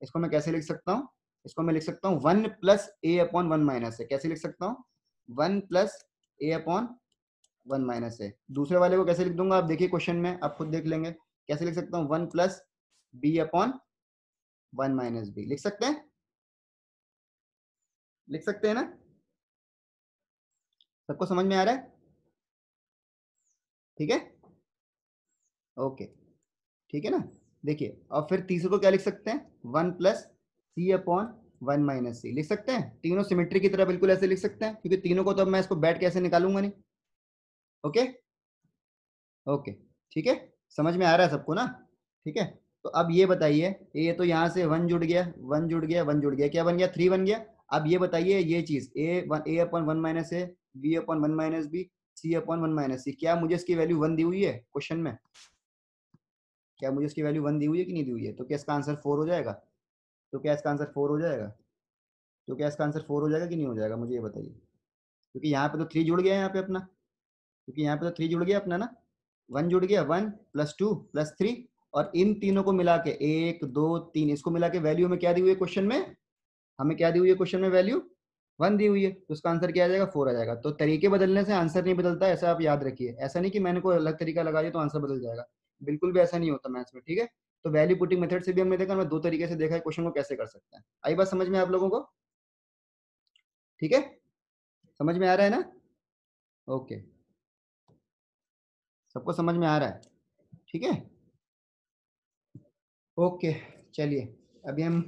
इसको मैं कैसे लिख सकता हूँ, इसको मैं लिख सकता हूँ 1 + a/1 - a। कैसे लिख सकता हूँ, 1 + a/1 - a। दूसरे वाले को कैसे लिख दूंगा, आप देखिए क्वेश्चन में, आप खुद देख लेंगे कैसे लिख सकता हूँ, 1 + b/1 - b। लिख सकते हैं, लिख सकते हैं ना, सबको समझ में आ रहा है, ठीक है, ओके, ठीक है ना। देखिए, और फिर तीसरे को क्या लिख सकते हैं, 1 + c/1 - c लिख सकते हैं। तीनों सिमेट्री की तरह बिल्कुल ऐसे लिख सकते हैं, क्योंकि तीनों को तो अब मैं इसको बैठ के ऐसे निकालूंगा नहीं, ओके, ओके, ठीक है, समझ में आ रहा है सबको ना, ठीक है। तो अब ये बताइए, ये तो यहाँ से 1 जुड़ गया, 1 जुड़ गया, 1 जुड़ गया, क्या बन गया, 3 बन गया। अब ये बताइए, ये चीज a/1 - a, b/1 - b, c/1 - c, क्या मुझे इसकी वैल्यू 1 दी हुई है क्वेश्चन में, क्या मुझे इसकी वैल्यू 1 दी हुई है कि नहीं दी हुई है, तो क्या इसका आंसर 4 हो जाएगा, तो क्या इसका आंसर 4 हो जाएगा, तो क्या इसका आंसर 4 हो जाएगा कि नहीं हो जाएगा, मुझे ये बताइए। क्योंकि यहाँ पे तो 3 जुड़ गया है यहाँ पे अपना, क्योंकि यहाँ पे तो 3 जुड़ गया अपना ना, 1 जुड़ गया, 1 + 2 + 3, और इन तीनों को मिला के 1 2 3, इसको मिला के वैल्यू में क्या दी हुई है क्वेश्चन में, हमें क्या दी हुई है क्वेश्चन में वैल्यू, 1 दी हुई है, तो उसका आंसर क्या आ जाएगा, 4 आ जाएगा। तो तरीके बदलने से आंसर नहीं बदलता, ऐसा आप याद रखिए। ऐसा नहीं कि मैंने कोई अलग तरीका लगा दिया तो आंसर बदल जाएगा, बिल्कुल भी ऐसा नहीं होता मैथ्स में, ठीक है। तो वैल्यू पुटिंग मेथड से भी हमने देखा, मैं 2 तरीके से देखा है क्वेश्चन को कैसे कर सकते हैं। आई बात समझ में आप लोगों को, ठीक है, समझ में आ रहा है ना, ओके, सबको समझ में आ रहा है, ठीक है, ओके। चलिए, अभी हम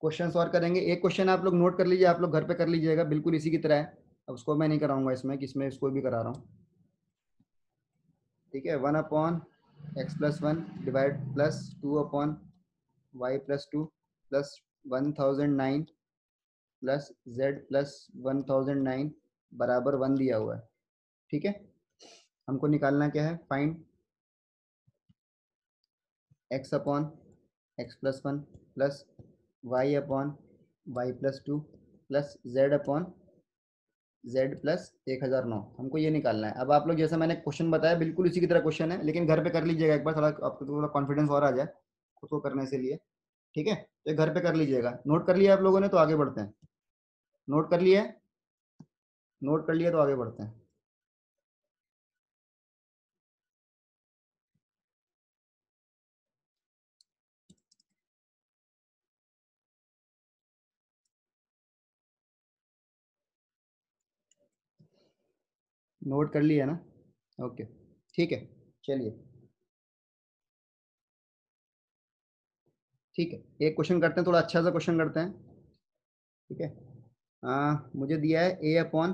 क्वेश्चन और करेंगे। एक क्वेश्चन आप लोग नोट कर लीजिए, आप लोग घर पे कर लीजिएगा, बिल्कुल इसी की तरह है। अब उसको मैं नहीं कराऊंगा इसमें, कि इसमें इसको भी करा रहा हूँ, ठीक है। 1/x+1 divide +2/y+2 plus 1009 plus z+1009 बराबर 1 दिया हुआ है, ठीक है। हमको निकालना क्या है, find x/x+1 plus y/y+2 plus z/z z plus 1009, हमको ये निकालना है। अब आप लोग जैसा मैंने क्वेश्चन बताया बिल्कुल इसी की तरह क्वेश्चन है, लेकिन घर पे कर लीजिएगा एक बार, थोड़ा आपको थोड़ा कॉन्फिडेंस और आ जाए खुद को करने से लिए। ठीक है, तो घर पे कर लीजिएगा। नोट कर लिया आप लोगों ने, तो आगे बढ़ते हैं। नोट कर लिया है? नोट कर लिया तो आगे बढ़ते हैं। नोट कर लिया ना? ओके, ठीक है, चलिए ठीक है, एक क्वेश्चन करते हैं, थोड़ा अच्छा सा क्वेश्चन करते हैं। ठीक है, मुझे दिया है a upon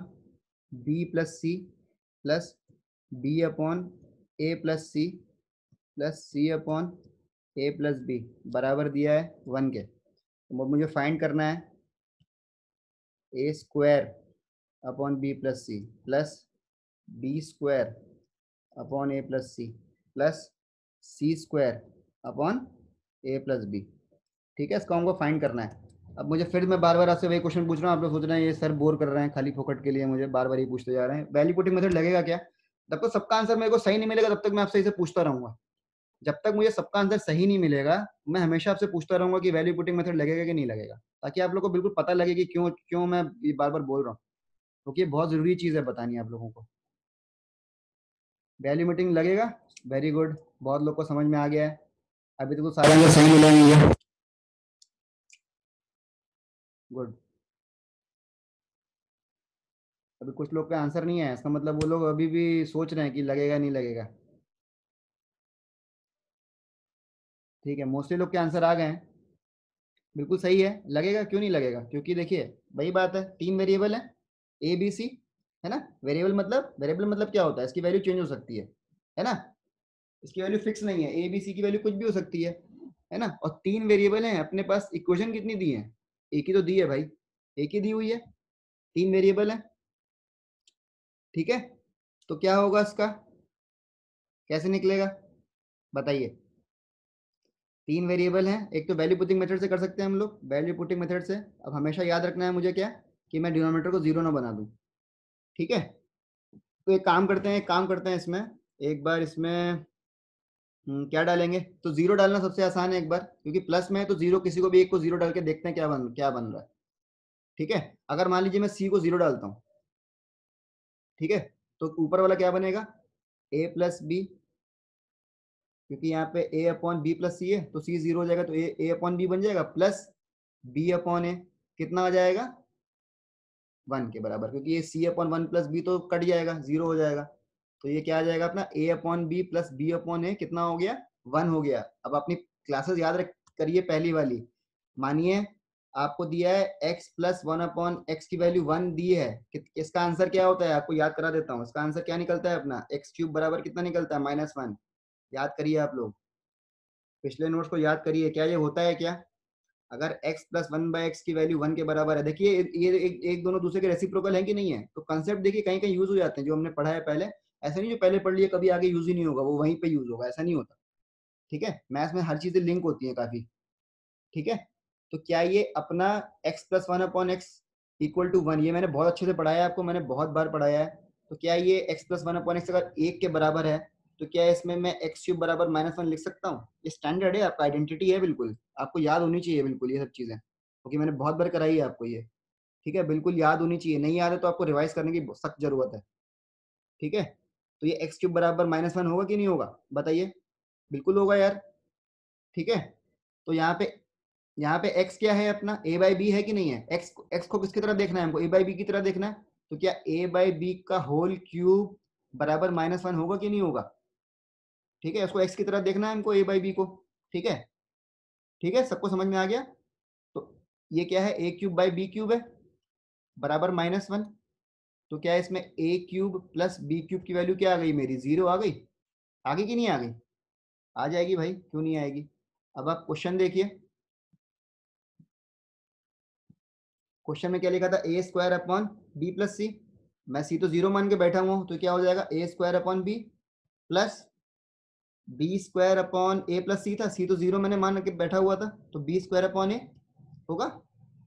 B plus C plus B upon A plus C plus C upon A plus B बराबर दिया है 1 के। तो अब मुझे फाइंड करना है A square upon B plus C plus B square upon A plus C plus C square upon A plus B. ठीक है, इसको हमको फाइंड करना है। अब मुझे फिर मैं बार बार आपसे वही क्वेश्चन पूछ रहा हूँ, आप लोग सोच रहे हैं ये सर बोर कर रहे हैं खाली फोकट के लिए, मुझे बार बार ये पूछते जा रहे हैं। वैल्यू पुटिंग मेथड लगेगा क्या? जब तक सबका आंसर मेरे को सही नहीं मिलेगा तब तक मैं आपसे इसे पूछता रहूंगा। जब तक मुझे सबका आंसर सही नहीं मिलेगा मैं हमेशा आपसे पूछता रहूंगा कि वैल्यू पुटिंग मेथड लगेगा कि नहीं लगेगा, ताकि आप लोग को बिल्कुल पता लगे कि क्यों क्यों मैं ये बार बार बोल रहा हूँ, क्योंकि ये बहुत जरूरी चीज़ है बतानी आप लोगों को। वैल्यू पुटिंग लगेगा? वेरी गुड, बहुत लोग को समझ में आ गया है। अभी तो सारे आंसर सही मिलेंगे। गुड। अभी कुछ लोग का आंसर नहीं है, इसका मतलब वो लोग अभी भी सोच रहे हैं कि लगेगा नहीं लगेगा। ठीक है, मोस्टली लोग के आंसर आ गए हैं। बिल्कुल सही है, लगेगा क्यों नहीं लगेगा, क्योंकि देखिए वही बात है, 3 वेरिएबल है ए बी सी, है ना। वेरिएबल मतलब क्या होता है, इसकी वैल्यू चेंज हो सकती है ना। इसकी वैल्यू फिक्स नहीं है, ए बी सी की वैल्यू कुछ भी हो सकती है ना। और 3 वेरिएबल हैं अपने पास, इक्वेशन कितनी दी है? एक ही तो दी है भाई, एक ही दी हुई है, 3 वेरिएबल है। ठीक है, तो क्या होगा इसका, कैसे निकलेगा बताइए। 3 वेरिएबल हैं, एक तो वैल्यू पुटिंग मेथड से कर सकते हैं हम लोग, वैल्यू पुटिंग मेथड से। अब हमेशा याद रखना है मुझे क्या, कि मैं डिनोमिनेटर को जीरो ना बना दूं। ठीक है, तो एक काम करते हैं इसमें, एक बार इसमें क्या डालेंगे, तो जीरो डालना सबसे आसान है एक बार, क्योंकि प्लस में है तो जीरो, किसी को भी एक को जीरो डाल के देखते हैं क्या बन रहा है। ठीक है, अगर मान लीजिए मैं सी को जीरो डालता हूँ, ठीक है, तो ऊपर वाला क्या बनेगा, ए प्लस बी, क्योंकि यहाँ पे ए अपॉन बी प्लस सी है तो सी जीरो हो जाएगा, तो ए अपॉन बी बन जाएगा, प्लस बी अपॉन ए कितना आ जाएगा, 1 के बराबर, क्योंकि ये सी अपॉन 1 प्लस बी तो कट जाएगा, जीरो हो जाएगा। तो ये क्या आ जाएगा अपना, A upon B plus B upon A कितना हो गया, 1 हो गया। अब अपनी क्लासेस याद रख करिए, पहली वाली मानिए आपको दिया है x प्लस 1/x की वैल्यू 1 दी है, इसका आंसर क्या होता है आपको याद करा देता हूँ। इसका आंसर क्या निकलता है अपना, एक्स क्यूब बराबर कितना निकलता है, -1। याद करिए आप लोग, पिछले नोट्स को याद करिए, क्या ये होता है क्या, अगर x प्लस 1/x की वैल्यू 1 के बराबर है, देखिए ये एक दोनों दूसरे के रेसिप्रोकल है कि नहीं है, तो कंसेप्ट देखिए कहीं कहीं यूज हो जाते हैं जो हमने पढ़ा है पहले। ऐसा नहीं जो पहले पढ़ लिया कभी आगे यूज ही नहीं होगा, वो वहीं पे यूज होगा, ऐसा नहीं होता। ठीक है, मैथ्स में हर चीजें लिंक होती है काफी। ठीक है, तो क्या ये अपना x plus 1/x equal to 1, ये मैंने बहुत अच्छे से पढ़ाया है आपको, मैंने बहुत बार पढ़ाया है। तो क्या ये x प्लस 1/x अगर 1 के बराबर है, तो क्या इसमें मैं x क्यूब बराबर -1 लिख सकता हूँ? ये स्टैंडर्ड है आपका, आइडेंटिटी है, बिल्कुल आपको याद होनी चाहिए बिल्कुल ये सब चीजें, क्योंकि मैंने बहुत बार कराई है आपको ये। ठीक है, बिल्कुल याद होनी चाहिए, नहीं याद है तो आपको रिवाइज करने की सख्त जरूरत है। ठीक है, तो ये एक्स क्यूब बराबर -1 होगा कि नहीं होगा बताइए, बिल्कुल होगा यार। ठीक है, तो यहाँ पे x क्या है अपना, a बाई बी है कि नहीं है, x को किसकी तरह देखना है हमको, a बाई बी की तरह देखना है। तो क्या a बाई बी का होल क्यूब बराबर -1 होगा कि नहीं होगा? ठीक है, इसको x की तरह देखना है हमको, a बाई बी को। ठीक है, ठीक है, सबको समझ में आ गया। तो ये क्या है, a cube by B cube है बराबर -1। तो क्या इसमें a cube plus B cube की वैल्यू क्या आ गई मेरी, जीरो आ गई, आ गई कि नहीं आ गई? आ जाएगी भाई, क्यों नहीं आएगी। अब आप क्वेश्चन देखिए, क्वेश्चन में क्या लिखा था, ए स्क्वायर अपॉन बी प्लस सी। मैं सी तो जीरो मान के बैठा हुआ हूँ, तो क्या हो जाएगा, A square upon B plus B square upon A plus C था, सी तो जीरो मैंने मान के बैठा हुआ था, तो बी स्क्वायर अपॉन ए होगा।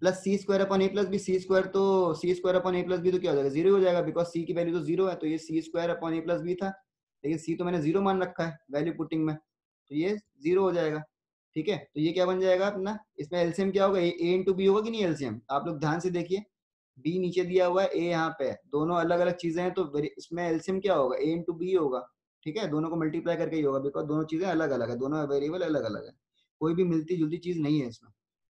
Plus C square upon A plus B, C square तो सी square upon A plus B तो क्या हो जाएगा, जीरो हो जाएगा, बिकॉज सी की वैल्यू तो जीरो है, तो ये सी square upon A plus B था, लेकिन सी तो मैंने जीरो मान रखा है वैल्यू पुटिंग में, तो ये जीरो हो जाएगा। ठीक है, तो ये क्या बन जाएगा अपना, इसमें एलसीएम क्या होगा, ए इंटू बी होगा कि नहीं एलसीएम, आप लोग ध्यान से देखिए, बी नीचे दिया हुआ है, ए यहाँ पे है, दोनों अलग अलग चीजें हैं, तो इसमें एलसीएम क्या होगा, ए इंटू बी होगा। ठीक है, दोनों को मल्टीप्लाई करके ही होगा, बिकॉज दोनों चीजें अलग अलग है, दोनों वेरिएबल अलग अलग है, कोई भी मिलती जुलती चीज नहीं है इसमें।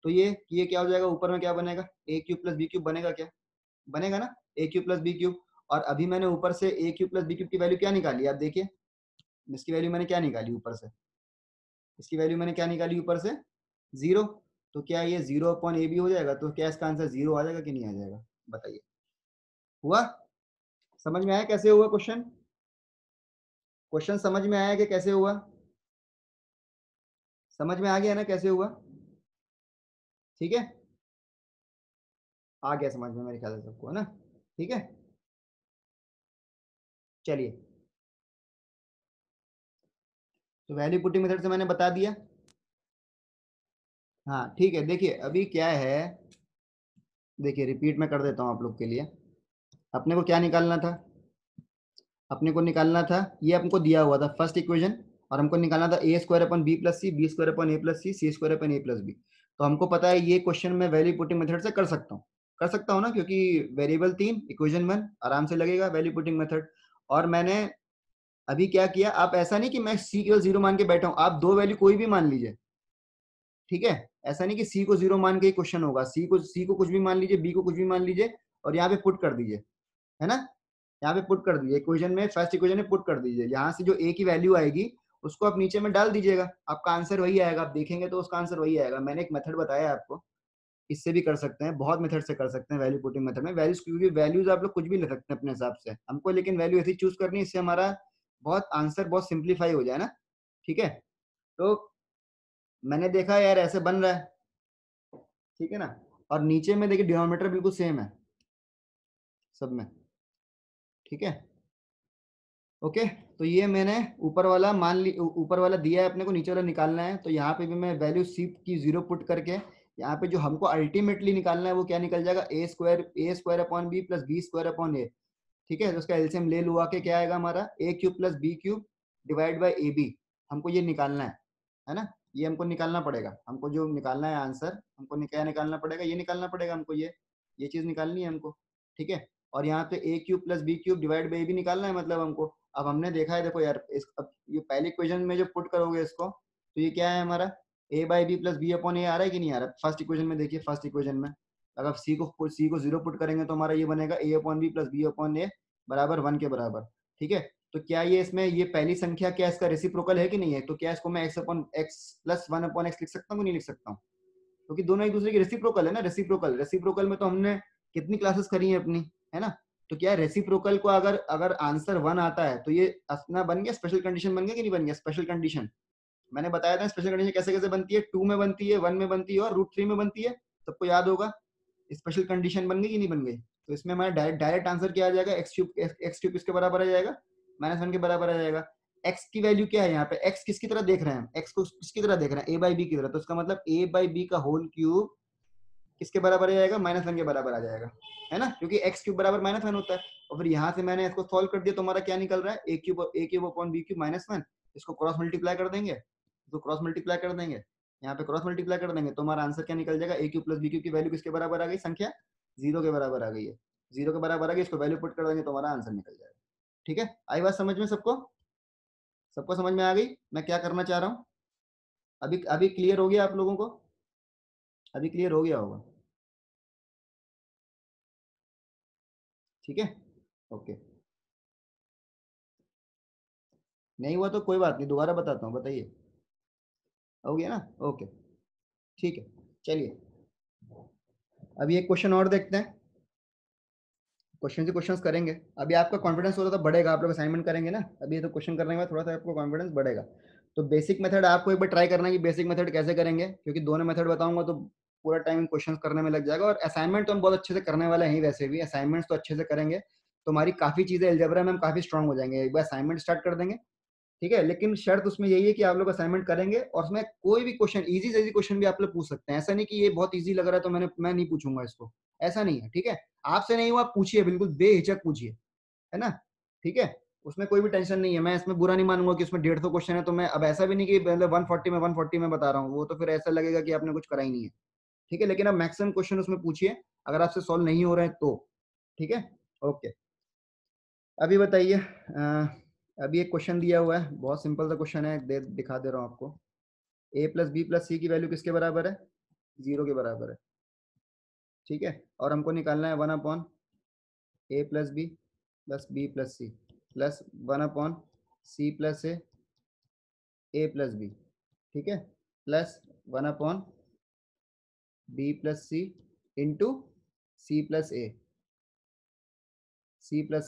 तो ये क्या हो जाएगा, ऊपर में क्या बनेगा, ए क्यूब प्लस बी क्यूब बनेगा, क्या बनेगा ना, A cube plus B cube. और अभी मैंने ऊपर से ए क्यूब प्लस बी क्यूब की वैल्यू क्या निकाली, आप देखिए, इसकी वैल्यू मैंने क्या निकाली ऊपर से, इसकी वैल्यू मैंने क्या निकाली ऊपर से, जीरो। तो क्या ये जीरो अपॉन ए बी हो जाएगा, तो क्या इसका आंसर जीरो आ जाएगा कि नहीं आ जाएगा, बताइए, हुआ, समझ में आया कैसे हुआ क्वेश्चन, क्वेश्चन समझ में आया कि कैसे हुआ, समझ में आ गया ना कैसे हुआ, ठीक है, आ गया समझ में मेरे ख्याल से सबको, है ना, ठीक है, चलिए, तो वैल्यू पुटिंग मेथड से मैंने बता दिया। हाँ ठीक है, देखिए अभी क्या है, देखिए रिपीट में कर देता हूँ आप लोग के लिए, अपने को क्या निकालना था, अपने को निकालना था, ये हमको दिया हुआ था फर्स्ट इक्वेशन, और हमको निकालना था ए square upon B plus C, B square upon ए प्लस सी, सी स्क्वायर अपन ए प्लस बी। तो हमको पता है ये क्वेश्चन में वैल्यू पुटिंग मेथड से कर सकता हूँ, कर सकता हूँ ना, क्योंकि वेरिएबल 3 इक्वेशन 1 आराम से लगेगा वैल्यू पुटिंग मेथड। और मैंने अभी क्या किया, आप ऐसा नहीं कि मैं सी केवल जीरो मान के बैठा हूँ, आप दो वैल्यू कोई भी मान लीजिए, ठीक है, ऐसा नहीं कि सी को जीरो मान के ही क्वेश्चन होगा, सी को कुछ भी मान लीजिए, बी को कुछ भी मान लीजिए, और यहाँ पे पुट कर दीजिए, है ना, यहाँ पे पुट कर दीजिए, इक्वेशन में फर्स्ट इक्वेशन में पुट कर दीजिए, यहाँ से जो ए की वैल्यू आएगी उसको आप नीचे में डाल दीजिएगा, आपका आंसर वही आएगा, आप देखेंगे तो उसका आंसर वही आएगा। मैंने एक मेथड बताया आपको, इससे भी कर सकते हैं, बहुत मेथड से कर सकते हैं वैल्यू पुटिंग मेथड में, वैल्यूज, क्योंकि वैल्यूज आप लोग कुछ भी ले सकते हैं अपने हिसाब से, हमको लेकिन वैल्यू ऐसी चूज करनी है इससे हमारा बहुत आंसर बहुत सिंप्लीफाई हो जाए ना, ठीक है। तो मैंने देखा यार ऐसे बन रहा है, ठीक है ना, और नीचे में देखिए डिनोमिनेटर बिल्कुल सेम है सब में, ठीक है, ओके। तो ये मैंने ऊपर वाला मान ली, ऊपर वाला दिया है अपने को, नीचे वाला निकालना है, तो यहाँ पे भी मैं वैल्यू सी की जीरो पुट करके यहाँ पे जो हमको अल्टीमेटली निकालना है वो क्या निकल जाएगा, A square upon B plus B square upon A, ठीक है, तो उसका एलसीएम ले लुआ के क्या आएगा हमारा, A cube plus B cube divide by A B, हमको ये निकालना है ना, ये हमको निकालना पड़ेगा, हमको जो निकालना है आंसर, हमको क्या निकालना पड़ेगा, ये निकालना पड़ेगा हमको, ये चीज निकालनी है हमको, ठीक है। और यहाँ पे A cube plus B cube divide by A B निकालना है, मतलब हमको, अब हमने देखा है, देखो यार अब ये पहले इक्वेशन में जो पुट करोगे इसको, तो ये क्या है हमारा, A by B plus B upon A आ रहा है कि नहीं आ रहा, फर्स्ट इक्वेशन में देखिए, फर्स्ट इक्वेशन में अगर सी को जीरो पुट करेंगे तो हमारा ये बनेगा A upon B plus B upon A बराबर 1 के बराबर, ठीक है। तो क्या ये इसमें ये पहली संख्या क्या इसका रेसिप्रोकल है कि नहीं है, तो क्या इसको मैं x upon x plus 1 upon x लिख सकता हूँ, नहीं लिख सकता हूँ, क्योंकि दोनों एक दूसरे के रेसिप्रोकल है ना, रेसिप्रोकल, रेसिप्रोकल में तो हमने कितनी क्लासेस करी है अपनी, है ना। तो क्या रेसिप्रोकल को अगर अगर आंसर 1 आता है तो ये अपना बन गया, स्पेशल कंडीशन बन गया कि नहीं बन गया, स्पेशल कंडीशन मैंने बताया था, स्पेशल कंडीशन कैसे कैसे बनती है, 2 में बनती है, 1 में बनती है और √3 में बनती है, सबको याद होगा, स्पेशल कंडीशन बन गई कि नहीं बन गई। तो इसमें हमारा डायरेक्ट आंसर क्या आ जाएगा, एक्स क्यूब किसके बराबर आ जाएगा, -1 के बराबर आ जाएगा। एक्स की वैल्यू क्या है यहाँ पे, एक्स किसकी तरह देख रहे हैं हम, एक्स को किसकी तरह देख रहे हैं, ए बाई बी की तरह, तो इसका मतलब ए बाई बी का होल क्यूब किसके बराबर आ जाएगा, -1 के बराबर आ जाएगा, है ना, क्योंकि एक्स क्यूब बराबर -1 होता है। और फिर यहाँ से मैंने इसको सॉल्व कर दिया, तो हमारा क्या निकल रहा है, ए क्यूब अपॉन बी क्यूब -1, इसको क्रॉस मल्टीप्लाई कर देंगे, इसको क्रॉस मल्टीप्लाई कर देंगे, यहाँ पे क्रॉस मल्टीप्लाई कर देंगे, तो हमारा आंसर क्या निकल जाएगा, ए क्यूब प्लस बी क्यूब की वैल्यू किसके बराबर आ गई, संख्या 0 के बराबर आ गई है, 0 के बराबर आ गई, इसको वैल्यू पुट कर देंगे तो हमारा आंसर निकल जाएगा, ठीक है। आई बात समझ में सबको, सबको समझ में आ गई मैं क्या करना चाह रहा हूँ, अभी अभी क्लियर हो गया आप लोगों को, अभी क्लियर हो गया होगा, ठीक है, ओके। नहीं हुआ तो कोई बात नहीं, दोबारा बताता हूँ, बताइए, हो गया ना, ओके, ठीक है, चलिए अभी एक क्वेश्चन और देखते हैं, क्वेश्चन से क्वेश्चंस करेंगे, अभी आपका कॉन्फिडेंस थोड़ा सा बढ़ेगा, आप लोग असाइनमेंट करेंगे ना, अभी ये तो क्वेश्चन करने के बाद थोड़ा सा आपको कॉन्फिडेंस बढ़ेगा। तो बेसिक मेथड आपको एक बार ट्राई करना है कि बेसिक मेथड कैसे करेंगे, क्योंकि दोनों मेथड बताऊंगा तो पूरा टाइम क्वेश्चन करने में लग जाएगा, और असाइनमेंट तो हम बहुत अच्छे से करने वाले हैं, वैसे भी असाइनमेंट्स तो अच्छे से करेंगे, तो हमारी काफी चीजें अलजेब्रा में हम काफी स्ट्रांग हो जाएंगे, एक बार असाइनमेंट स्टार्ट कर देंगे, ठीक है, लेकिन शर्त उसमें यही है कि आप लोग असाइनमेंट करेंगे और उसमें कोई भी क्वेश्चन, इजी से इजी क्वेश्चन भी आप लोग पूछ सकते हैं। ऐसा नहीं कि ये बहुत इजी लग रहा है तो मैं नहीं पूछूंगा इसको, ऐसा नहीं है। ठीक है, आपसे नहीं हुआ आप पूछिए, बिल्कुल बेहिचक पूछिए, है ना। ठीक है, उसमें कोई भी टेंशन नहीं है। मैं इसमें बुरा नहीं मानूंगा कि उसमें 150 क्वेश्चन है, तो मैं अब ऐसा भी नहीं कि मतलब 140 में बता रहा हूँ, वो तो फिर ऐसा लगेगा कि आपने कुछ करा ही नहीं है। ठीक है, लेकिन अब मैक्सिमम क्वेश्चन उसमें पूछिए अगर आपसे सॉल्व नहीं हो रहे हैं तो। ठीक है, ओके। अभी बताइए, अभी एक क्वेश्चन दिया हुआ है, बहुत सिंपल सा क्वेश्चन है, दिखा दे रहा हूँ आपको। ए प्लस बी प्लस सी की वैल्यू किसके बराबर है? 0 के बराबर है। ठीक है, और हमको निकालना है 1 upon A plus B plus C plus 1 upon C plus A plus B. ठीक है, plus 1 upon B plus C into C plus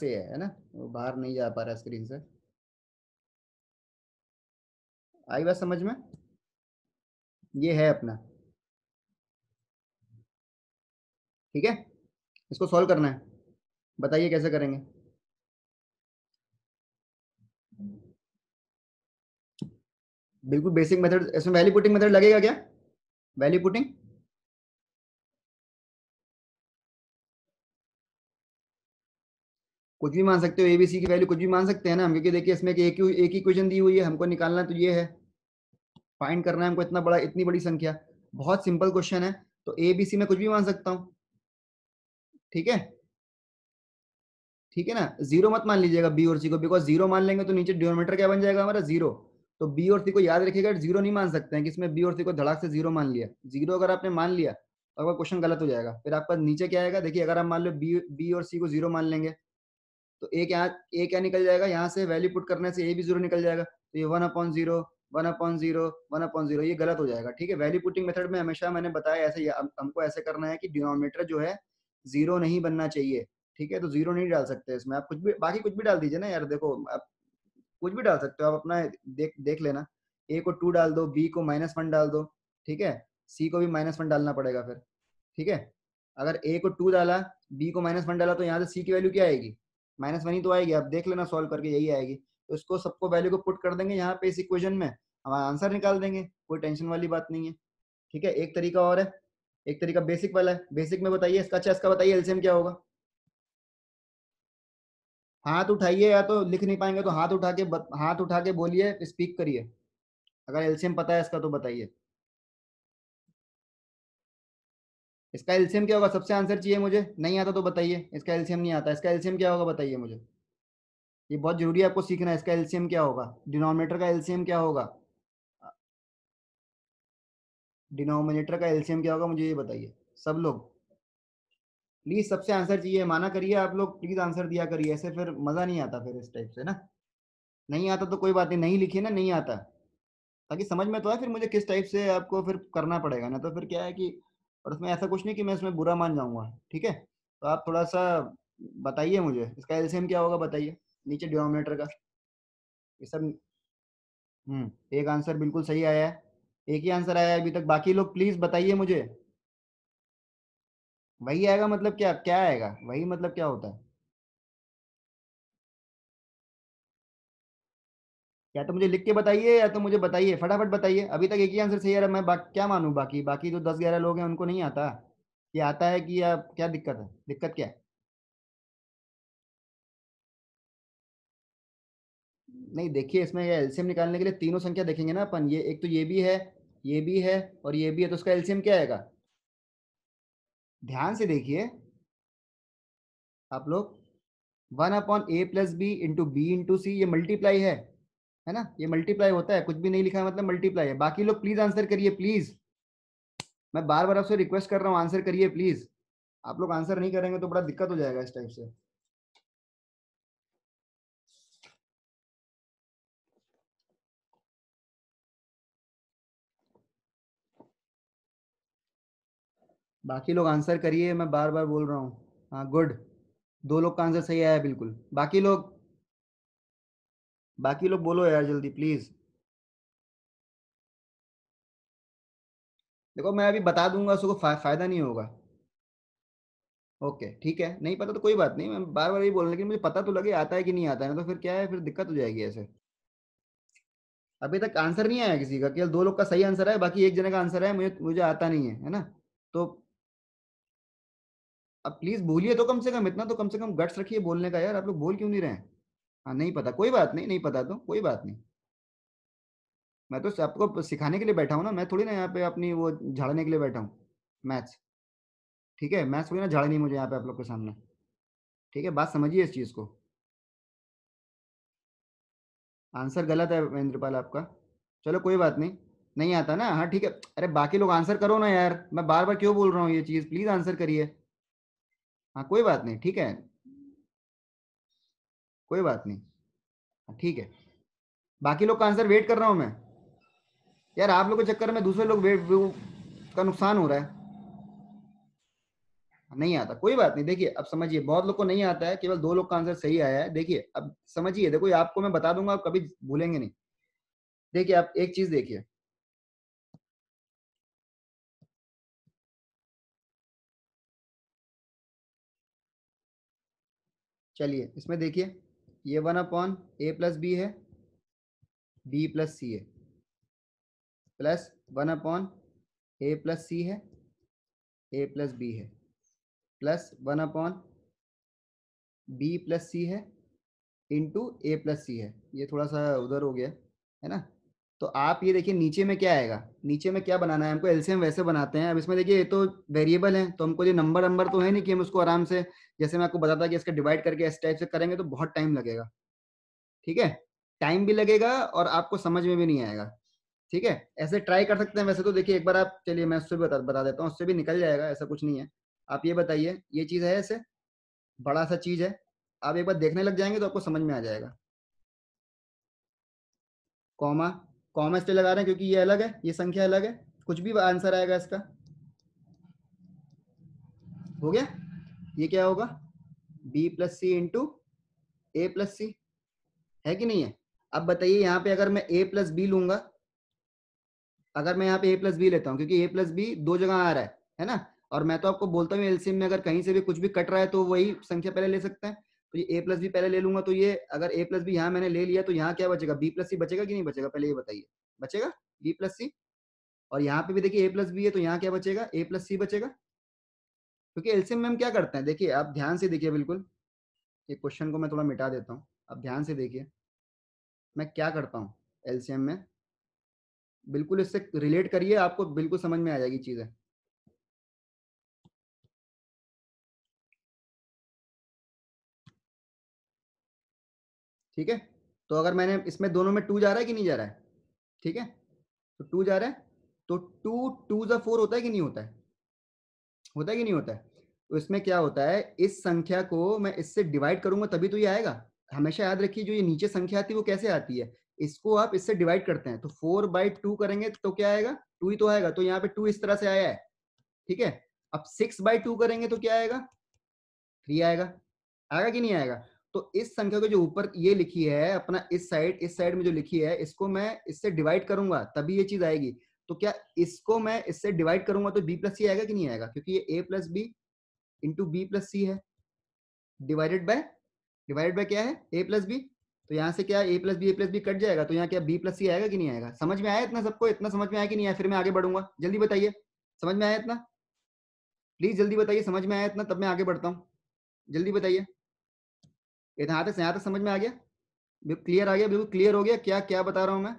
A है ना, वो बाहर नहीं जा पा रहा स्क्रीन से। आई बात समझ में? ये है अपना। ठीक है, इसको सॉल्व करना है, बताइए कैसे करेंगे। बिल्कुल बेसिक मेथड, इसमें वैल्यू पुटिंग मेथड लगेगा क्या? वैल्यू पुटिंग कुछ भी मान सकते हो, एबीसी की वैल्यू कुछ भी मान सकते हैं ना हम, क्योंकि देखिए इसमें एक ही इक्वेशन दी हुई है, हमको निकालना तो ये है, फाइंड करना है हमको इतनी बड़ी संख्या। बहुत सिंपल क्वेश्चन है, तो एबीसी में कुछ भी मान सकता हूँ। ठीक है, ठीक है ना, जीरो मत मान लीजिएगा बी और सी को, बिकॉज जीरो मान लेंगे तो नीचे डिनोमिनेटर क्या बन जाएगा हमारा? जीरो। तो बी और सी को याद रखिएगा, जीरो नहीं मान सकते हैं कि इसमें बी और सी को धड़ाक से जीरो मान लिया। जीरो अगर आपने मान लिया तो आपका क्वेश्चन गलत हो जाएगा। फिर आपका नीचे क्या आएगा, देखिए अगर आप मान लो बी और सी को जीरो मान लेंगे तो एक यहाँ, ए क्या निकल जाएगा, यहाँ से वैल्यू पुट करने से ए भी जीरो निकल जाएगा, तो ये 1/0 1/0 1/0, ये गलत हो जाएगा। ठीक है, वैल्यू पुटिंग मेथड में हमेशा मैंने बताया ऐसे हमको ऐसे करना है कि डिनोमिनेटर जो है जीरो नहीं बनना चाहिए। ठीक है, तो जीरो नहीं डाल सकते इसमें, आप कुछ भी बाकी कुछ भी डाल दीजिए ना यार, देखो आप कुछ भी डाल सकते हो, आप अपना देख देख लेना। ए को 2 डाल दो, बी को -1 डाल दो। ठीक है, सी को भी -1 डालना पड़ेगा फिर। ठीक है, अगर ए को 2 डाला, बी को -1 डाला, तो यहाँ से सी की वैल्यू क्या आएगी? -1 ही तो आएगी, आप देख लेना सॉल्व करके, यही आएगी। तो इसको सबको वैल्यू को पुट कर देंगे यहाँ पे इस इक्वेशन में, हम आंसर निकाल देंगे, कोई टेंशन वाली बात नहीं है। ठीक है, एक तरीका और है, एक तरीका बेसिक वाला है। बेसिक में बताइए इसका, अच्छा इसका बताइए एलसीएम क्या होगा? हाथ उठाइए, या तो लिख नहीं पाएंगे तो हाथ उठा के बोलिए, स्पीक करिए। अगर एलसीएम पता है इसका तो बताइए। इसका एलसीएम क्या होगा सबसे आंसर चाहिए मुझे, नहीं आता तो बताइए। इसका एलसीएम नहीं आता, इसका एलसीएम क्या होगा बताइए मुझे, ये बहुत जरूरी है आपको सीखना है। इसका एलसीएम क्या होगा, डिनोमिनेटर का एलसीएम क्या होगा? डिनोमिनेटर का एलसीएम क्या होगा, मुझे ये बताइए सब लोग। प्लीज सबसे आंसर चाहिए, माना करिए आप लोग, प्लीज आंसर दिया करिए, ऐसे फिर मजा नहीं आता फिर इस टाइप से ना। नहीं आता तो कोई बात नहीं, नहीं लिखिए ना, नहीं आता, ताकि समझ में तो आए फिर मुझे किस टाइप से आपको फिर करना पड़ेगा ना, तो फिर क्या है कि, और उसमें ऐसा कुछ नहीं कि मैं इसमें बुरा मान जाऊंगा। ठीक है, तो आप थोड़ा सा बताइए मुझे इसका एलसीएम क्या होगा, बताइए नीचे डिनोमिनेटर का। ये सब एक आंसर बिल्कुल सही आया है, एक ही आंसर आया है अभी तक, बाकी लोग प्लीज बताइए मुझे। वही आएगा मतलब क्या, क्या आएगा वही मतलब क्या होता है? या तो मुझे लिख के बताइए, या तो मुझे बताइए, फटाफट बताइए। अभी तक एक ही आंसर सही है, मैं क्या मानूं, बाकी बाकी जो 10-11 लोग हैं उनको नहीं आता? ये आता है कि, या क्या दिक्कत है, दिक्कत क्या है? नहीं देखिए, इसमें ये एलसीएम निकालने के लिए तीनों संख्या देखेंगे ना अपन, ये एक तो ये भी है, ये भी है और ये भी है, तो उसका एलसीएम क्या आएगा? ध्यान से देखिए आप लोग, 1/a+b × b × c, ये मल्टीप्लाई है ना, ये मल्टीप्लाई होता है, कुछ भी नहीं लिखा है मतलब मल्टीप्लाई है। बाकी लोग प्लीज आंसर करिए प्लीज, मैं बार बार आपसे रिक्वेस्ट कर रहा हूँ, आंसर करिए प्लीज। आप लोग आंसर नहीं करेंगे तो बड़ा दिक्कत हो जाएगा इस टाइप से। बाकी लोग आंसर करिए, मैं बार बार बोल रहा हूँ। हाँ गुड, 2 लोग का आंसर सही आया है बिल्कुल। बाकी लोग बोलो यार जल्दी प्लीज। देखो मैं अभी बता दूंगा, उसको फायदा नहीं होगा। ओके ठीक है, नहीं पता तो कोई बात नहीं, मैं बार बार ही बोल रहा, लेकिन मुझे पता तो लगे आता है कि नहीं आता है ना, तो फिर क्या है, फिर दिक्कत हो जाएगी ऐसे। अभी तक आंसर नहीं आया किसी का, केवल 2 लोग का सही आंसर है, बाकी एक जने का आंसर है मुझे मुझे आता नहीं है, है ना? तो अब प्लीज बोलिए तो, कम से कम इतना तो कम से कम गट्स रखिए बोलने का यार, आप लोग बोल क्यों नहीं रहे हैं? हाँ नहीं पता, कोई बात नहीं, नहीं पता तो कोई बात नहीं। मैं तो आपको सिखाने के लिए बैठा हूँ ना, मैं थोड़ी ना यहाँ पे अपनी वो झाड़ने के लिए बैठा हूँ। मैथ्स, ठीक है, मैथ्स थोड़ी ना झाड़नी है मुझे यहाँ पे आप लोग के सामने। ठीक है, बात समझिए इस चीज़ को। आंसर गलत है इंद्रपाल आपका। चलो कोई बात नहीं, नहीं आता ना, हाँ ठीक है। अरे बाकी लोग आंसर करो ना यार, मैं बार बार क्यों बोल रहा हूँ ये चीज़, प्लीज़ आंसर करिए। हाँ कोई बात नहीं, ठीक है, कोई बात नहीं, हाँ, ठीक है। बाकी लोग का आंसर वेट कर रहा हूँ मैं। यार आप लोगों के चक्कर में दूसरे लोग वेट का नुकसान हो रहा है। नहीं आता, कोई बात नहीं, देखिए अब समझिए, बहुत लोग को नहीं आता है, केवल 2 लोग का आंसर सही आया है। देखिए अब समझिए, देखो ये आपको मैं बता दूंगा, आप कभी भूलेंगे नहीं। देखिए आप एक चीज देखिए, चलिए इसमें देखिए, ये 1/a+b है, b+c है, प्लस 1/a+c है, a+b है, प्लस 1/b+c है, a+c है। ये थोड़ा सा उधर हो गया, है ना? तो आप ये देखिए नीचे में क्या आएगा, नीचे में क्या बनाना है हमको, एलसीएम वैसे बनाते हैं। अब इसमें देखिए ये तो वेरिएबल है, तो हमको ये नंबर नंबर तो है नहीं कि हम उसको आराम से, जैसे मैं आपको बताता कि इसका डिवाइड करके इस टाइप से करेंगे तो बहुत टाइम लगेगा। ठीक है, टाइम भी लगेगा और आपको समझ में भी नहीं आएगा। ठीक है, ऐसे ट्राई कर सकते हैं वैसे तो। देखिए एक बार आप, चलिए मैं उससे भी बता देता हूँ, उससे भी निकल जाएगा, ऐसा कुछ नहीं है। आप ये बताइए, ये चीज़ है ऐसे, बड़ा सा चीज़ है, आप एक बार देखने लग जाएंगे तो आपको समझ में आ जाएगा। कॉमा, कॉमा इसलिए लगा रहे हैं क्योंकि ये अलग है, ये संख्या अलग है, कुछ भी आंसर आएगा इसका। हो गया, ये क्या होगा, b+c इंटू a+c, है कि नहीं है? अब बताइए यहाँ पे अगर मैं a+b लूंगा, अगर मैं यहाँ पे a+b लेता हूँ, क्योंकि a+b 2 जगह आ रहा है ना? और मैं तो आपको बोलता हूँ एलसीएम में अगर कहीं से भी कुछ भी कट रहा है तो वही संख्या पहले ले सकते हैं। तो ये a+b पहले ले लूंगा, तो ये अगर a+b यहाँ मैंने ले लिया तो यहाँ क्या बचेगा, b+c बचेगा कि नहीं बचेगा, पहले ये बताइए। बचेगा b+c। और यहाँ पे भी देखिए a+b है, तो यहाँ क्या बचेगा, a+c बचेगा। क्योंकि एलसीएम में हम क्या करते हैं, देखिए आप ध्यान से देखिए बिल्कुल, ये क्वेश्चन को मैं थोड़ा मिटा देता हूँ, आप ध्यान से देखिए मैं क्या करता हूँ एलसीएम में, बिल्कुल इससे रिलेट करिए, आपको बिल्कुल समझ में आ जाएगी चीजें। ठीक है, तो अगर मैंने इसमें दोनों में 2 जा रहा है कि नहीं जा रहा है, ठीक है, तो 2 जा रहा है, तो 2 2 ज़ा 4 होता है कि नहीं होता है, होता है कि नहीं होता है? तो इसमें क्या होता है, इस संख्या को मैं इससे डिवाइड करूंगा तभी तो ये आएगा। हमेशा याद रखिए, जो ये नीचे संख्या आती है वो कैसे आती है, इसको आप इससे डिवाइड करते हैं, तो 4/2 करेंगे तो क्या आएगा, 2 ही तो आएगा, तो यहाँ पे 2 इस तरह से आया है। ठीक है, अब 6/2 करेंगे तो क्या आएगा, 3 आएगा। आएगा कि नहीं आएगा? तो इस संख्या को जो ऊपर ये लिखी है अपना, इस साइड में जो लिखी है, इसको मैं इससे डिवाइड करूंगा तभी ये चीज आएगी। तो क्या इसको मैं इससे डिवाइड करूंगा तो b+c आएगा कि नहीं आएगा, क्योंकि ये a+b इंटू b+c है, डिवाइडेड बाय क्या है, a+b। तो यहाँ से क्या a+b कट जाएगा, तो यहाँ क्या b+c आएगा कि नहीं आएगा? समझ में आया इतना सबको, इतना समझ में आया कि नहीं आया? फिर मैं आगे बढ़ूंगा, जल्दी बताइए, समझ में आया इतना? प्लीज जल्दी बताइए, समझ में आया इतना, तब मैं आगे बढ़ता हूँ, जल्दी बताइए। यहाँ तक समझ में आ गया, बिल्कुल क्लियर आ गया, बिल्कुल क्लियर हो गया क्या क्या बता रहा हूँ मैं?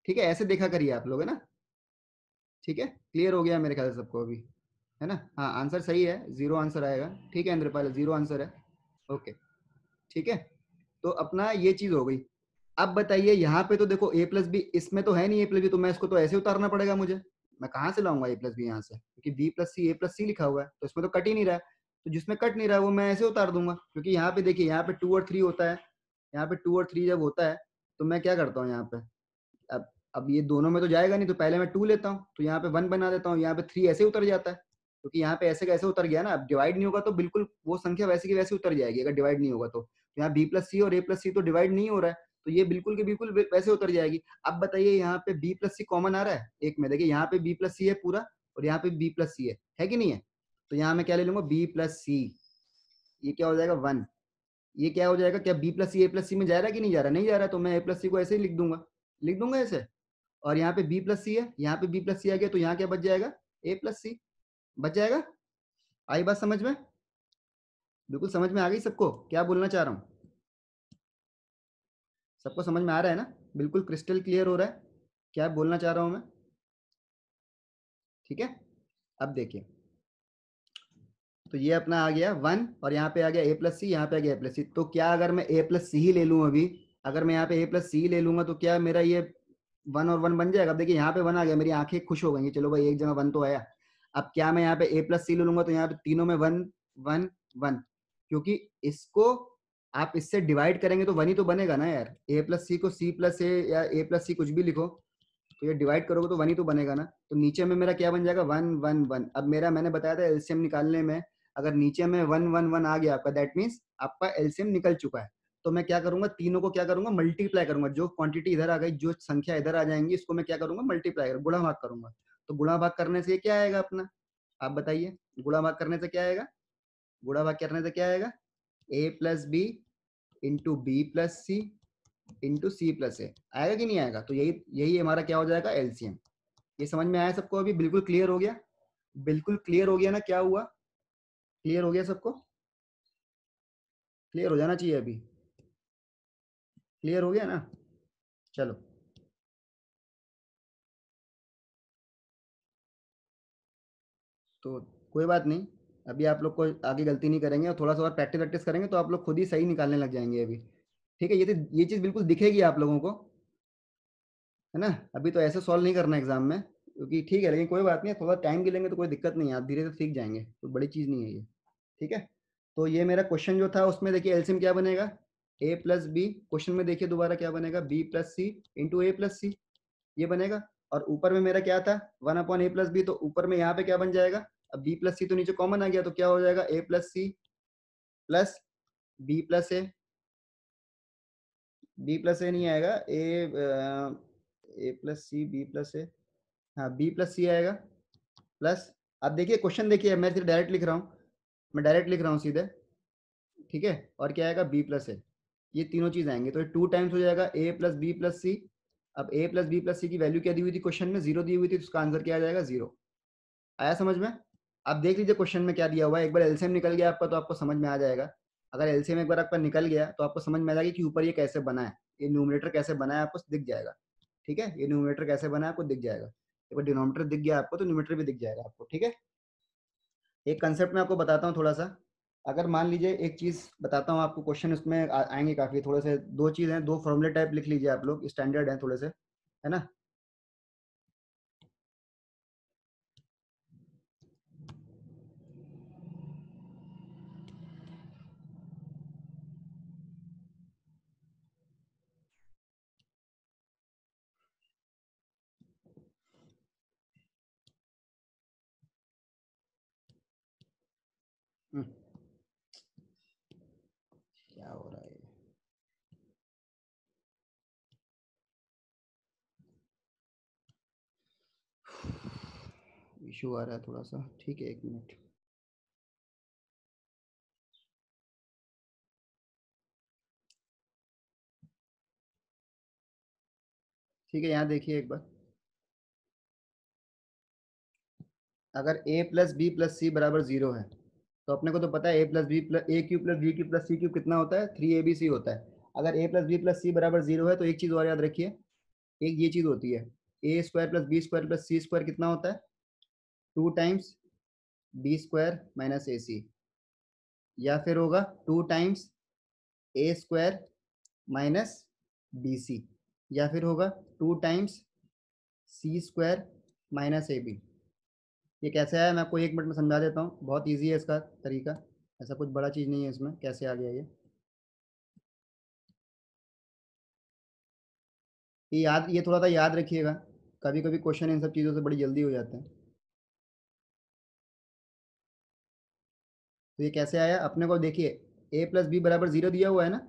ठीक है, ऐसे देखा करिए आप लोग, है ना? ठीक है, क्लियर हो गया मेरे ख्याल से सबको अभी, है ना? हाँ आंसर सही है, 0 आंसर आएगा। ठीक है इंद्रपाल, 0 आंसर है। ओके, ठीक है, तो अपना ये चीज हो गई। अब बताइए यहाँ पे तो देखो a+b, इसमें तो है नहीं a+b, तो मैं इसको तो ऐसे उतारना पड़ेगा मुझे। मैं कहाँ से लाऊंगा a+b यहाँ से, क्योंकि b+c लिखा हुआ है, तो इसमें तो कट ही नहीं रहा है। तो जिसमें कट नहीं रहा है वो मैं ऐसे उतार दूंगा, क्योंकि यहाँ पे देखिए, यहाँ पे 2 और 3 होता है, यहाँ पे 2 और 3 जब होता है, तो मैं क्या करता हूँ यहाँ पे, अब ये दोनों में तो जाएगा नहीं, तो पहले मैं 2 लेता हूँ, तो यहाँ पे 1 बना देता हूँ, यहाँ पे 3 ऐसे उतर जाता है, क्योंकि यहाँ पे ऐसे कैसे उतर गया ना। अब डिवाइड नहीं होगा तो बिल्कुल वो संख्या वैसे की वैसे उतर जाएगी, अगर डिवाइड नहीं होगा तो। यहाँ b+c और a+c तो डिवाइड नहीं हो रहा है, तो ये बिल्कुल के बिल्कुल वैसे उतर जाएगी। अब बताइए यहाँ पे b+c कॉमन आ रहा है एक में, देखिए यहाँ पे b+c है पूरा, और यहाँ पे b+c है कि नहीं है? तो यहाँ मैं क्या ले लूंगा, b+c, ये क्या हो जाएगा 1, ये क्या हो जाएगा, क्या b+c a+c में जा रहा है कि नहीं जा रहा, नहीं जा रहा है, तो मैं a+c को ऐसे ही लिख दूंगा। लिख दूंगा ऐसे। और यहाँ पे बी प्लस सी है, यहाँ पे बी प्लस सी आ गया, तो यहाँ क्या बच जाएगा, ए प्लस सी बच जाएगा। आई बात समझ में? बिल्कुल समझ में आ गई सबको क्या बोलना चाह रहा हूँ? सबको समझ में आ रहा है ना? बिल्कुल क्रिस्टल क्लियर हो रहा है क्या बोलना चाह रहा हूँ मैं? ठीक है, अब देखिए, तो ये अपना आ गया वन, और यहाँ पे आ गया ए प्लस सी, यहाँ पे आ गया ए प्लस सी। तो क्या अगर मैं ए प्लस सी ही ले लूँ अभी, अगर मैं यहाँ पे ए प्लस सी ले लूंगा, तो क्या मेरा ये वन और वन बन जाएगा? अब देखिए यहाँ पे वन आ गया, मेरी आंखें खुश हो गई, चलो भाई एक जगह वन तो आया। अब क्या मैं यहाँ पे ए प्लस सी ले लूंगा, तो यहाँ पे तीनों में वन वन वन, क्योंकि इसको आप इससे डिवाइड करेंगे तो वन ही तो बनेगा ना यार। ए प्लस सी को सी प्लस ए या ए प्लस सी कुछ भी लिखो, तो ये डिवाइड करोगे तो वन ही तो बनेगा ना। तो नीचे में मेरा क्या बन जाएगा, वन वन वन। अब मेरा, मैंने बताया था एलसीएम निकालने में, अगर नीचे में वन वन वन आ गया आपका, दैट मीन्स आपका एलसीएम निकल चुका है। तो मैं क्या करूंगा, तीनों को क्या करूंगा, मल्टीप्लाई करूंगा। जो क्वांटिटी इधर आ गई, जो संख्या इधर आ जाएंगी, इसको मैं क्या करूंगा, मल्टीप्लाई करूंगा, गुणा भाग करूंगा। तो गुणा भाग करने से क्या आएगा अपना, आप बताइए, गुणा भाग करने से क्या आएगा? गुणा भाग करने से क्या आएगा, A plus B into B plus C into C plus A, आएगा कि नहीं आएगा? तो यही यही हमारा क्या हो जाएगा, एलसीएम। ये समझ में आया सबको? अभी बिल्कुल क्लियर हो गया? बिल्कुल क्लियर हो गया ना? क्या हुआ, क्लियर हो गया सबको? क्लियर हो जाना चाहिए अभी। क्लियर हो गया ना? चलो, तो कोई बात नहीं, अभी आप लोग को आगे गलती नहीं करेंगे, और थोड़ा सा और प्रैक्टिस वैक्टिस करेंगे तो आप लोग खुद ही सही निकालने लग जाएंगे अभी। ठीक है, ये चीज़ बिल्कुल दिखेगी आप लोगों को, है ना? अभी तो ऐसे सॉल्व नहीं करना एग्जाम में, क्योंकि ठीक है, लेकिन कोई बात नहीं, थोड़ा टाइम भी लेंगे तो कोई दिक्कत नहीं है, आप धीरे से सीख जाएंगे, कोई बड़ी चीज़ नहीं है ये। ठीक है, तो ये मेरा क्वेश्चन जो था उसमें देखिए एलसीएम क्या बनेगा, ए प्लस बी। क्वेश्चन में देखिए दोबारा क्या बनेगा, बी प्लस सी इंटू ए प्लस सी, ये बनेगा। और ऊपर में मेरा क्या था, one upon A plus B, तो ऊपर में यहाँ पे क्या बन जाएगा, अब बी प्लस सी तो नीचे कॉमन आ गया, तो क्या हो जाएगा, A plus C plus B plus A. B plus A नहीं आएगा, A plus C B plus A, हाँ बी प्लस सी आएगा, प्लस, अब देखिए क्वेश्चन देखिए, मैं सिर्फ डायरेक्ट लिख रहा हूँ, मैं डायरेक्ट लिख रहा हूँ सीधे। ठीक है, और क्या आएगा, बी प्लस ए। ये तीनों चीज आएंगे, तो टू टाइम्स हो जाएगा ए प्लस बी प्लस सी। अब ए प्लस बी प्लस सी की वैल्यू क्या दी हुई थी क्वेश्चन में, जीरो दी हुई थी, तो उसका आंसर क्या आ जाएगा, जीरो। आया समझ में? अब देख लीजिए क्वेश्चन में क्या दिया हुआ है, एक बार एलसीएम निकल गया आपका तो आपको समझ में आ जाएगा। अगर एलसीएम एक बार आपका निकल गया तो आपको समझ में आ जाएगा कि ऊपर ये कैसे बना है, ये न्यूमरेटर कैसे बना है, आपको दिख जाएगा। ठीक है, ये न्यूमरेटर कैसे बना है आपको दिख जाएगा। एक बार डिनोमिनेटर दिख गया आपको तो न्यूमरेटर भी दिख जाएगा आपको। ठीक है, एक कंसेप्ट मैं आपको बताता हूँ थोड़ा सा। अगर मान लीजिए एक चीज बताता हूँ आपको, क्वेश्चन उसमें आएंगे काफी, थोड़े से दो चीज हैं, दो फॉर्मूले टाइप लिख लीजिए आप लोग, स्टैंडर्ड हैं थोड़े से, है ना? हम्म, क्या हो रहा है, इशू आ रहा है थोड़ा सा, ठीक है, एक मिनट। ठीक है, यहाँ देखिए एक बार, अगर a plus B plus C बराबर जीरो है, तो अपने को तो पता है A plus B plus A cube plus B cube plus C cube कितना होता है, थ्री ए बी सी होता है। अगर a plus B plus C बराबर जीरो है, तो एक चीज और याद रखिए, एक ये चीज होती है, A square plus B square plus C square कितना होता है, two times B square minus A C, या फिर होगा two times A square minus B C, या फिर होगा two times C square minus A B. ये कैसे आया मैं आपको एक मिनट में समझा देता हूँ, बहुत ईजी है इसका तरीका, ऐसा कुछ बड़ा चीज़ नहीं है इसमें, कैसे आ गया ये याद, ये थोड़ा सा याद रखिएगा, कभी कभी क्वेश्चन इन सब चीज़ों से बड़ी जल्दी हो जाते हैं। तो ये कैसे आया, अपने को देखिए, ए प्लस बी बराबर जीरो दिया हुआ है ना,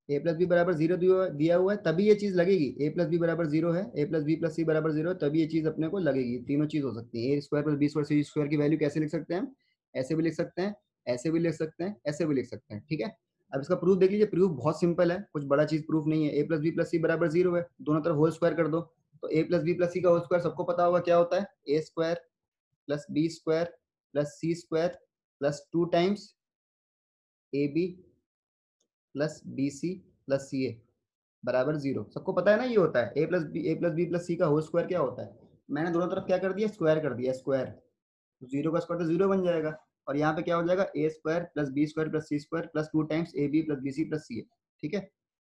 ए प्लस बी बराबर जीरो दिया हुआ है, तभी ये चीज़ लगेगी, ए प्लस बी बराबर जीरो है, A plus B plus C बराबर जीरो है, तभी ये चीज़ अपने को लगेगी। तीनों चीज़ हो सकती है, A square plus B square C square की वैल्यू कैसे लिख सकते हैं हम, ऐसे भी लिख सकते हैं, ऐसे भी लिख सकते हैं, ऐसे भी लिख सकते हैं। ठीक है, अब इसका प्रूफ देख लीजिए, प्रूफ बहुत सिंपल है, कुछ बड़ा चीज प्रूफ नहीं है। A plus B plus C बराबर 0 है, दोनों तरफ होल स्क्वायर कर दो। तो A plus B plus C का होल स्क्वायर सबको पता होगा क्या होता है, A square plus B square plus C square plus 2 times A B plus B C plus C A बराबर 0। सबको पता है ना, ये होता है A plus B plus C का होल स्क्वायर क्या होता है। मैंने दोनों तरफ क्या कर दिया, स्क्वायर कर दिया, स्क्वायर। तो 0 का स्क्वायर तो 0 बन जाएगा, और यहाँ पे क्या हो जाएगा, A square plus B square plus C square plus 2 times A B plus B C plus C A. ठीक है,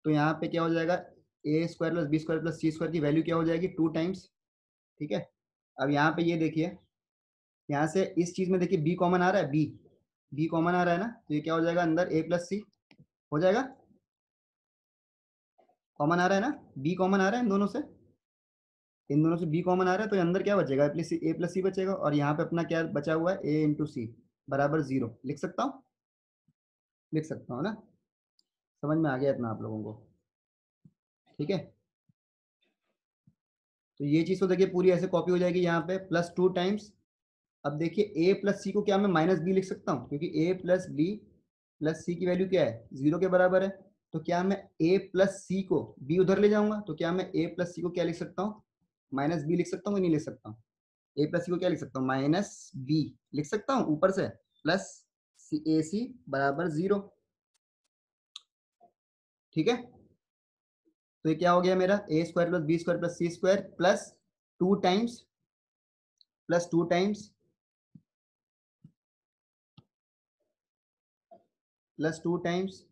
तो यहाँ पे क्या हो जाएगा, A square plus B square plus C square की वैल्यू क्या हो जाएगी, 2 टाइम्स। ठीक है, अब यहाँ पे ये देखिए, यहाँ से इस चीज में देखिए बी कॉमन आ रहा है, बी कॉमन आ रहा है ना, तो ये क्या हो जाएगा, अंदर ए प्लस सी हो जाएगा, कॉमन आ रहा है ना, बी कॉमन आ रहा है इन दोनों से, इन दोनों से बी कॉमन आ रहा है, तो अंदर क्या बचेगा, ए प्लस सी बचेगा, और यहाँ पे अपना क्या बचा हुआ है, ए इंटू सी बराबर 0। लिख सकता हूँ, लिख सकता हूँ ना, समझ में आ गया इतना आप लोगों को। ठीक है, तो ये चीज तो देखिए पूरी ऐसे कॉपी हो जाएगी यहाँ पे, प्लस 2 टाइम्स। अब देखिए ए प्लस सी को क्या मैं माइनस बी लिख सकता हूँ, क्योंकि ए प्लस बी प्लस सी की वैल्यू क्या है, 0 के बराबर है। तो क्या मैं ए प्लस सी को, बी उधर ले जाऊंगा, तो क्या मैं ए प्लस सी को क्या लिख सकता हूँ, माइनस बी लिख सकता हूँ कि नहीं लिख सकता हूँ। ए प्लस सी को क्या लिख सकता हूँ, माइनस बी लिख सकता हूँ ऊपर से, प्लस ए सी बराबर 0। ठीक है, तो ये क्या हो गया मेरा, A square plus B square plus C square plus 2 times, plus 2 times plus 2 times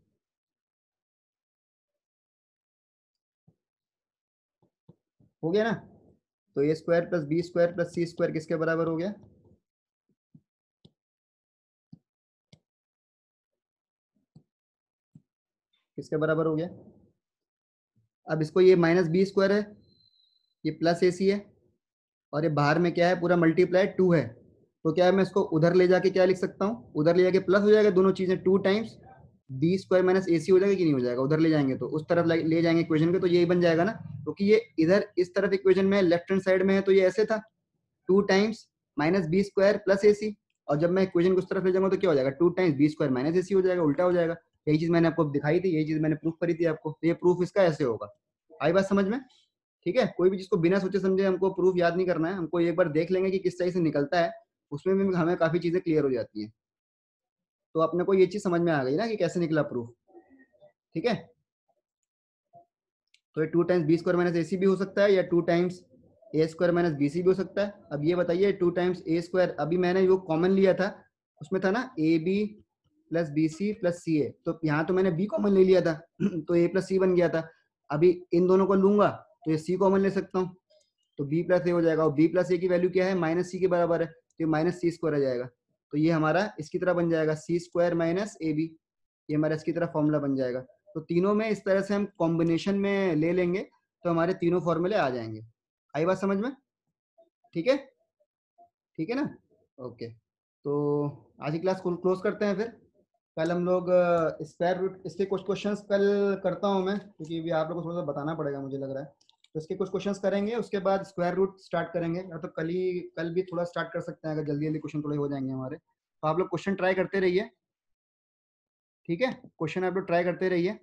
हो गया ना। तो A square plus B square plus C square किसके बराबर हो गया, किसके बराबर हो गया। अब इसको, ये माइनस बी स्क्वायर है, ये प्लस ए सी है, और ये बाहर में क्या है, पूरा मल्टीप्लाई 2 है। तो क्या है, मैं इसको उधर ले जाके क्या लिख सकता हूँ, उधर ले जाके प्लस हो जाएगा, दोनों चीजें 2 times B square minus A सी हो जाएगा कि नहीं हो जाएगा, उधर ले जाएंगे तो, उस तरफ ले जाएंगे इक्वेशन के, तो यही बन जाएगा ना, क्योंकि ये इधर इस तरफ इक्वेशन में लेफ्ट हैंड साइड में है, तो ये ऐसे था 2 times minus B square plus A C, और जब मैं इक्वेशन को उस तरफ ले जाऊंगा तो क्या हो जाएगा, 2 times B square minus A सी हो जाएगा, उल्टा हो जाएगा। यही चीज मैंने आपको दिखाई थी, यही चीज मैंने प्रूफ करी थी आपको, तो ये प्रूफ इसका ऐसे होगा। आई बात समझ में। ठीक है, कोई भी चीज को बिना सोचे समझे हमको प्रूफ याद नहीं करना है, हमको एक बार देख लेंगे कि किस तरह से निकलता है, उसमें भी हमें काफी चीजें क्लियर हो जाती है। तो अपने को ये चीज समझ में आ गई ना कि कैसे निकला प्रूफ। ठीक है, तो ये 2 times B square minus A सी भी हो सकता है, या 2 times A square minus B सी भी हो सकता है। अब ये बताइए 2 टाइम्स ए स्क्वायर, अभी मैंने जो कॉमन लिया था उसमें था ना A B plus B C plus C A, तो यहाँ तो मैंने बी कॉमन ले लिया था तो ए प्लस सी बन गया था। अभी इन दोनों को लूंगा तो ये सी कॉमन ले सकता हूँ, तो बी प्लस ए हो जाएगा, और बी प्लस ए की वैल्यू क्या है, माइनस सी के बराबर है, तो ये माइनस सी स्क्वायर आ जाएगा। तो ये हमारा इसकी तरह बन जाएगा, सी स्क्वायर माइनस ए बी, ये हमारा इसकी तरह फॉर्मूला बन जाएगा। तो तीनों में इस तरह से हम कॉम्बिनेशन में ले लेंगे, तो हमारे तीनों फॉर्मूले आ जाएंगे। आई बात समझ में। ठीक है, ठीक है ना, ओके। तो आज की क्लास क्लोज करते हैं फिर, कल हम लोग स्क्वायर रूट, इसके कुछ क्वेश्चंस कल करता हूं मैं, क्योंकि भी आप लोगों को थोड़ा सा बताना पड़ेगा मुझे लग रहा है। तो इसके कुछ क्वेश्चंस करेंगे, उसके बाद स्क्वायर रूट स्टार्ट करेंगे, या तो कल भी थोड़ा स्टार्ट कर सकते हैं, अगर जल्दी जल्दी क्वेश्चन थोड़े हो जाएंगे हमारे। तो आप लोग क्वेश्चन ट्राई करते रहिए, ठीक है, क्वेश्चन आप लोग ट्राई करते रहिए।